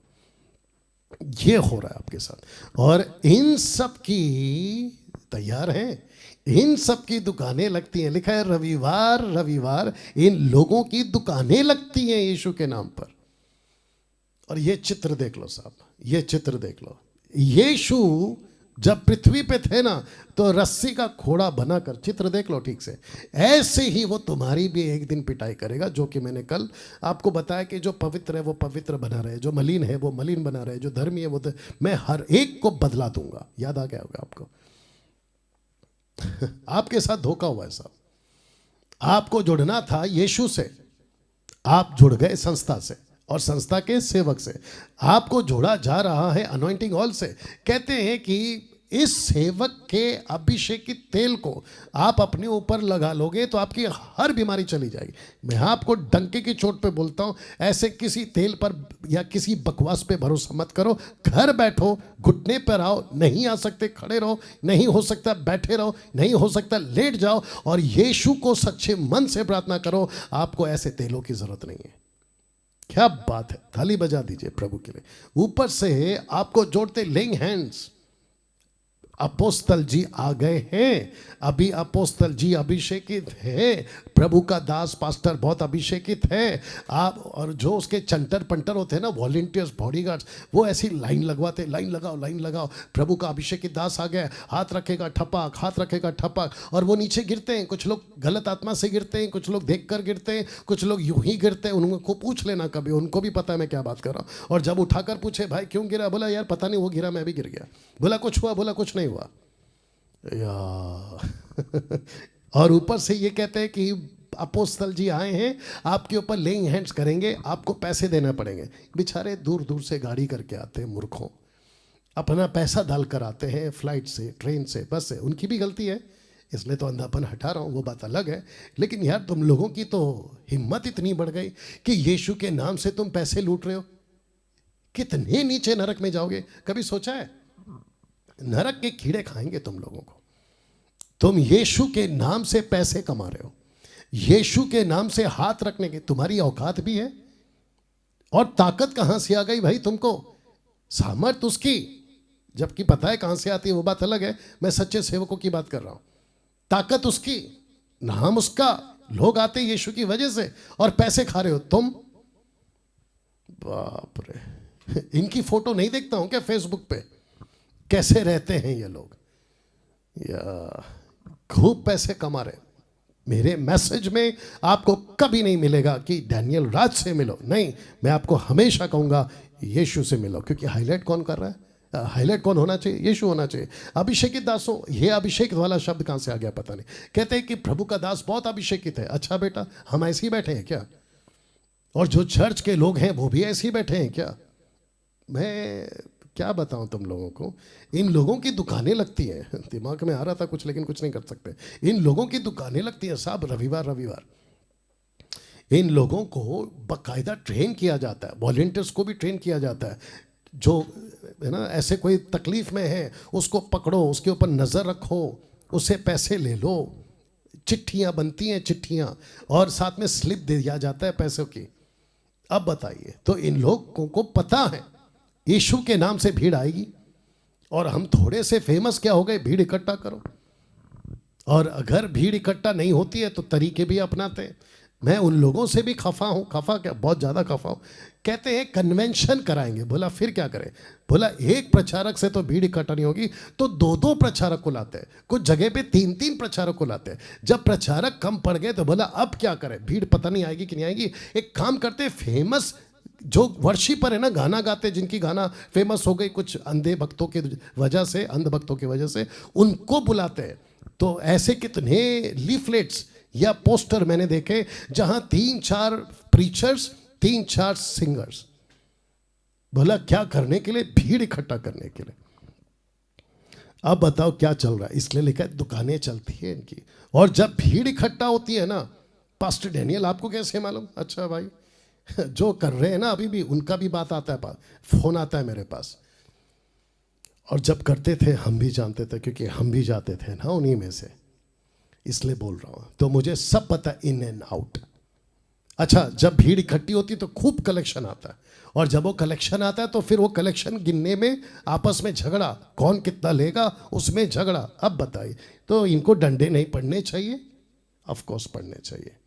ये हो रहा है आपके साथ, और इन सब की तैयार हैं, इन सब की दुकानें लगती हैं। लिखा है रविवार रविवार इन लोगों की दुकानें लगती हैं यीशु के नाम पर। और ये चित्र देख लो साहब, ये चित्र देख लो। यीशु जब पृथ्वी पे थे ना, तो रस्सी का घोड़ा बनाकर, चित्र देख लो ठीक से, ऐसे ही वो तुम्हारी भी एक दिन पिटाई करेगा। जो कि मैंने कल आपको बताया कि जो पवित्र है वो पवित्र बना रहे, जो मलिन है वो मलिन बना रहे, जो धर्मी है वो मैं हर एक को बदला दूंगा। याद आ गया होगा आपको। आपके साथ धोखा हुआ है साहब। आपको जुड़ना था यीशु से, आप जुड़ गए संस्था से और संस्था के सेवक से। आपको जोड़ा जा रहा है अनॉइंटिंग ऑयल से। कहते हैं कि इस सेवक के अभिषेकित तेल को आप अपने ऊपर लगा लोगे तो आपकी हर बीमारी चली जाएगी। मैं आपको डंके की चोट पे बोलता हूं, ऐसे किसी तेल पर या किसी बकवास पे भरोसा मत करो। घर बैठो, घुटने पर आओ, नहीं आ सकते खड़े रहो, नहीं हो सकता बैठे रहो, नहीं हो सकता लेट जाओ, और यीशु को सच्चे मन से प्रार्थना करो। आपको ऐसे तेलों की जरूरत नहीं है। क्या बात है, थाली बजा दीजिए प्रभु के लिए। ऊपर से आपको जोड़ते लेइंग हैंड्स। अपोस्तल जी आ गए हैं, अभी अपोस्तल जी अभिषेकित है। प्रभु का दास पास्टर बहुत अभिषेकित है। आप और जो उसके चंटर पंटर होते हैं ना, वॉलंटियर्स, बॉडीगार्ड्स, वो ऐसी लाइन लगवाते, लाइन लगाओ लाइन लगाओ, प्रभु का अभिषेकित दास आ गया, हाथ रखेगा ठपाक, हाथ रखेगा ठपाक, और वो नीचे गिरते हैं। कुछ लोग गलत आत्मा से गिरते हैं, कुछ लोग देख कर गिरते हैं, कुछ लोग यूं ही गिरते हैं। उनको पूछ लेना कभी, उनको भी पता है मैं क्या बात कर रहा हूँ। और जब उठाकर पूछे भाई क्यों गिरा, बोला यार पता नहीं, वो गिरा मैं भी गिर गया। बोला कुछ हुआ, बोला कुछ नहीं हुआ यार। और ऊपर से ये कहते हैं कि अपोस्तल जी आए हैं, आपके ऊपर लेइंग हैंड्स करेंगे, आपको पैसे देना पड़ेंगे। बेचारे दूर दूर से गाड़ी करके आते हैं, मूर्खों, अपना पैसा डाल कर आते हैं, फ्लाइट से, ट्रेन से, बस से। उनकी भी गलती है, इसलिए तो अंधापन हटा रहा हूँ, वो बात अलग है। लेकिन यार तुम लोगों की तो हिम्मत इतनी बढ़ गई कि यीशु के नाम से तुम पैसे लूट रहे हो। कितने नीचे नरक में जाओगे, कभी सोचा है? नरक के कीड़े खाएंगे तुम लोगों को। तुम यीशु के नाम से पैसे कमा रहे हो, यीशु के नाम से हाथ रखने की तुम्हारी औकात भी है। और ताकत कहां से आ गई भाई तुमको? सामर्थ उसकी, जबकि पता है कहां से आती है वो बात अलग है। मैं सच्चे सेवकों की बात कर रहा हूं। ताकत उसकी, नाम उसका, लोग आते यीशु की वजह से, और पैसे खा रहे हो तुम। बाप रे, इनकी फोटो नहीं देखता हूं क्या फेसबुक पे? कैसे रहते हैं ये लोग, या खूब पैसे कमा रहे। मेरे मैसेज में आपको कभी नहीं मिलेगा कि डैनियल राज से मिलो, नहीं, मैं आपको हमेशा कहूंगा यीशु से मिलो। क्योंकि हाईलाइट कौन कर रहा है? हाईलाइट कौन होना चाहिए? यीशु होना चाहिए। अभिषेकित दासों, ये अभिषेक वाला शब्द कहां से आ गया पता नहीं। कहते हैं कि प्रभु का दास बहुत अभिषेकित है। अच्छा बेटा, हम ऐसे ही बैठे हैं क्या? और जो चर्च के लोग हैं वो भी ऐसे ही बैठे हैं क्या? मैं क्या बताऊं तुम लोगों को। इन लोगों की दुकानें लगती हैं, दिमाग में आ रहा था कुछ, लेकिन कुछ नहीं कर सकते। इन लोगों की दुकानें लगती हैं साहब, रविवार रविवार। इन लोगों को बाकायदा ट्रेन किया जाता है, वॉलंटियर्स को भी ट्रेन किया जाता है। जो है ना, ऐसे कोई तकलीफ में है उसको पकड़ो, उसके ऊपर नज़र रखो, उससे पैसे ले लो। चिट्ठियाँ बनती हैं, चिट्ठियाँ, और साथ में स्लिप दिया जाता है पैसों की। अब बताइए, तो इन लोगों को पता है यीशु के नाम से भीड़ आएगी, और हम थोड़े से फेमस क्या हो गए, भीड़ इकट्ठा करो। और अगर भीड़ इकट्ठा नहीं होती है तो तरीके भी अपनाते हैं। मैं उन लोगों से भी खफा हूँ, खफा क्या, बहुत ज़्यादा खफा हूँ। कहते हैं कन्वेंशन कराएंगे, बोला फिर क्या करें, बोला एक प्रचारक से तो भीड़ इकट्ठा नहीं होगी, तो दो दो प्रचारक को लाते हैं, कुछ जगह पे तीन तीन प्रचारक को लाते हैं। जब प्रचारक कम पड़ गए तो बोला अब क्या करें, भीड़ पता नहीं आएगी कि नहीं आएगी, एक काम करते, फेमस जो वर्शिपर है ना, गाना गाते, जिनकी गाना फेमस हो गई कुछ अंधे भक्तों की वजह से, अंध भक्तों की वजह से, उनको बुलाते हैं। तो ऐसे कितने लीफलेट्स या पोस्टर मैंने देखे जहां 3-4 प्रीचर्स, 3-4 सिंगर्स। बोला क्या करने के लिए, भीड़ इकट्ठा करने के लिए। अब बताओ क्या चल रहा है, इसलिए लिखा है दुकानें चलती है इनकी। और जब भीड़ इकट्ठा होती है ना, पास्टर डैनियल आपको कैसे मालूम, अच्छा भाई जो कर रहे हैं ना अभी भी, उनका भी बात आता है, फोन आता है मेरे पास। और जब करते थे हम भी जानते थे, क्योंकि हम भी जाते थे ना उन्हीं में से, इसलिए बोल रहा हूं। तो मुझे सब पता इन एंड आउट। अच्छा, जब भीड़ इकट्ठी होती तो खूब कलेक्शन आता है, और जब वो कलेक्शन आता है तो फिर वो कलेक्शन गिनने में आपस में झगड़ा, कौन कितना लेगा उसमें झगड़ा। अब बताइए, तो इनको डंडे नहीं पड़ने चाहिए? ऑफ कोर्स पड़ने चाहिए।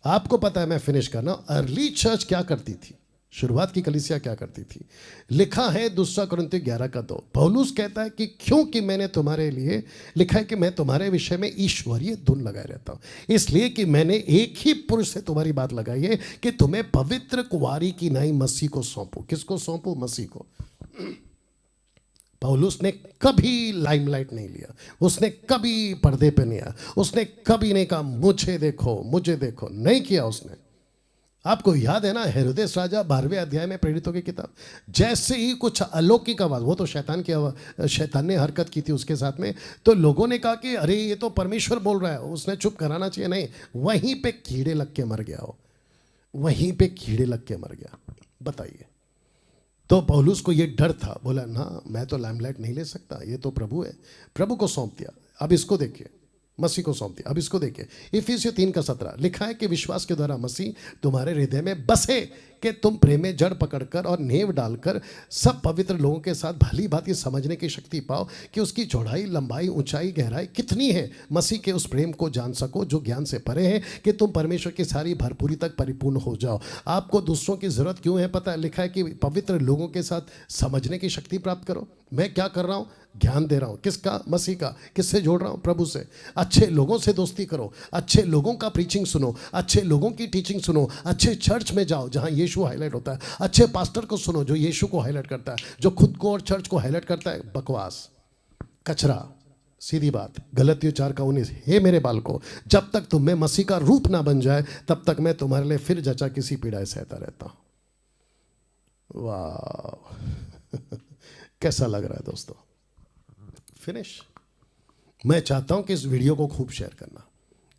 आपको पता है, मैं फिनिश करना, अर्ली चर्च क्या करती थी, शुरुआत की कलीसिया क्या करती थी। लिखा है 2 कुरिन्थियों 11:2, पौलुस कहता है कि क्योंकि मैंने तुम्हारे लिए लिखा है कि मैं तुम्हारे विषय में ईश्वरीय धुन लगाए रहता हूँ, इसलिए कि मैंने एक ही पुरुष से तुम्हारी बात लगाई है कि तुम्हें पवित्र कुंवारी की नाई मसीह को सौंपू। किसको सौंपू? मसीह को। पौलुस ने कभी लाइमलाइट नहीं लिया, उसने कभी पर्दे पे नहीं आया, उसने कभी नहीं कहा मुझे देखो मुझे देखो, नहीं किया उसने। आपको याद है ना, हेरोदेस राजा 12वें अध्याय में, प्रेरितों की किताब, जैसे ही कुछ अलौकिक आवाज, वो तो शैतान ने हरकत की थी उसके साथ में, तो लोगों ने कहा कि अरे ये तो परमेश्वर बोल रहा है, उसने चुप कराना चाहिए। नहीं, वहीं पे कीड़े लग के मर गया हो, वहीं पे कीड़े लग के मर गया। बताइए, तो पौलुस को ये डर था, बोला ना मैं तो लाइमलाइट नहीं ले सकता, ये तो प्रभु है, प्रभु को सौंप दिया। अब इसको देखिए, मसीह को सौंप दिया। अब इसको देखिए, इफिसियों 3:17 लिखा है कि विश्वास के द्वारा मसीह तुम्हारे हृदय में बसे, कि तुम प्रेम में जड़ पकड़कर और नेव डालकर सब पवित्र लोगों के साथ भली भांति समझने की शक्ति पाओ कि उसकी चौड़ाई, लंबाई, ऊंचाई, गहराई कितनी है, मसीह के उस प्रेम को जान सको जो ज्ञान से परे है, कि तुम परमेश्वर की सारी भरपूरी तक परिपूर्ण हो जाओ। आपको दूसरों की जरूरत क्यों है पता है? लिखा है कि पवित्र लोगों के साथ समझने की शक्ति प्राप्त करो। मैं क्या कर रहा हूँ? ज्ञान दे रहा हूँ। किसका? मसीह का। किससे जोड़ रहा हूँ? प्रभु से। अच्छे लोगों से दोस्ती करो, अच्छे लोगों का प्रीचिंग सुनो, अच्छे लोगों की टीचिंग सुनो, अच्छे चर्च में जाओ जहाँ यीशु हाईलाइट होता है, अच्छे पास्टर को सुनो जो यीशु को हाईलाइट करता है, जो खुद को और चर्च को हाईलाइट करता है बकवास, कचरा। सीधी बात, गलतियों 4:19, हे मेरे बालको, जब तक तुम में मसीह का रूप ना बन जाए तब तक मैं तुम्हारे लिए फिर जचा किसी पीड़ाएं सहता रहता हूं। वाह कैसा लग रहा है दोस्तों? फिनिश। मैं चाहता हूं कि इस वीडियो को खूब शेयर करना,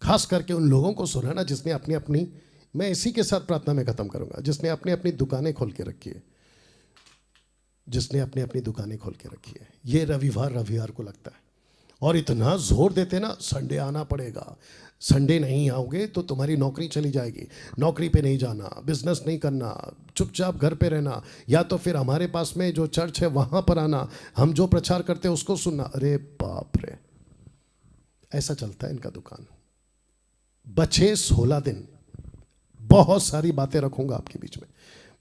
खास करके उन लोगों को सुनाना जिसने अपनी अपनी, मैं इसी के साथ प्रार्थना में खत्म करूंगा, जिसने अपनी अपनी दुकानें खोल के रखी है, जिसने अपनी अपनी दुकानें खोल के रखी है। ये रविवार को लगता है, और इतना जोर देते ना संडे आना पड़ेगा, संडे नहीं आओगे तो तुम्हारी नौकरी चली जाएगी, नौकरी पे नहीं जाना, बिजनेस नहीं करना, चुपचाप घर पे रहना, या तो फिर हमारे पास में जो चर्च है वहाँ पर आना, हम जो प्रचार करते हैं उसको सुनना। अरे बाप रे, ऐसा चलता है इनका दुकान। बचे 16 दिन, बहुत सारी बातें रखूंगा आपके बीच में।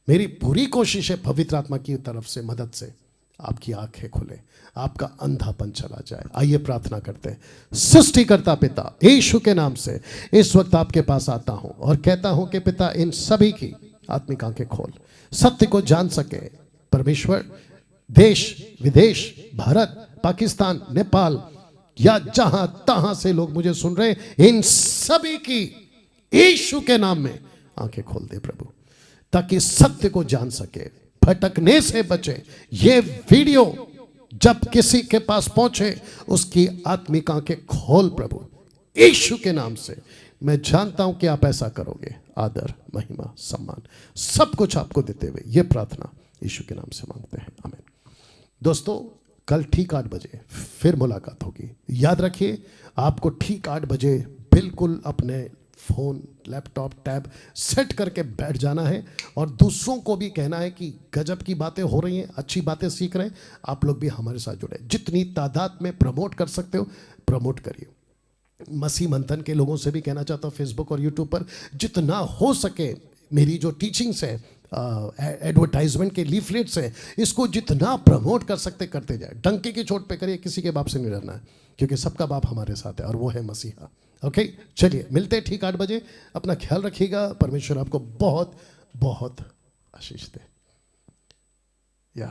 मेरी पूरी कोशिश है पवित्र आत्मा की तरफ से मदद से आपकी आंखें खुले, आपका अंधापन चला जाए। आइए प्रार्थना करते हैं। सृष्टिकर्ता पिता, यीशु के नाम से इस वक्त आपके पास आता हूं और कहता हूं कि पिता इन सभी की आत्मिक आंखें खोल, सत्य को जान सके। परमेश्वर, देश विदेश, भारत, पाकिस्तान, नेपाल, या जहां तहां से लोग मुझे सुन रहे, इन सभी की यीशु के नाम में आंखें खोल दे प्रभु, ताकि सत्य को जान सके, भटकने से बचे। ये वीडियो जब किसी के पास पहुंचे उसकी आत्मिक आंखें खोल प्रभु, यीशु के नाम से। मैं जानता हूं कि आप ऐसा करोगे। आदर, महिमा, सम्मान सब कुछ आपको देते हुए ये प्रार्थना यीशु के नाम से मांगते हैं, आमीन। दोस्तों, कल ठीक 8 बजे फिर मुलाकात होगी। याद रखिए, आपको ठीक 8 बजे बिल्कुल अपने फ़ोन, लैपटॉप, टैब सेट करके बैठ जाना है और दूसरों को भी कहना है कि गजब की बातें हो रही हैं, अच्छी बातें सीख रहे हैं, आप लोग भी हमारे साथ जुड़े। जितनी तादाद में प्रमोट कर सकते हो प्रमोट करिए। मसीह मंथन के लोगों से भी कहना चाहता हूँ, फेसबुक और यूट्यूब पर जितना हो सके मेरी जो टीचिंग्स है, एडवर्टाइजमेंट के लीफलेट्स हैं, इसको जितना प्रमोट कर सकते करते जाए। डंके की चोट पे करिए, किसी के बाप से नहीं डरना है, क्योंकि सबका बाप हमारे साथ है और वो है मसीहा। ओके, चलिए मिलते हैं ठीक 8 बजे। अपना ख्याल रखिएगा। परमेश्वर आपको बहुत बहुत आशीष दे। या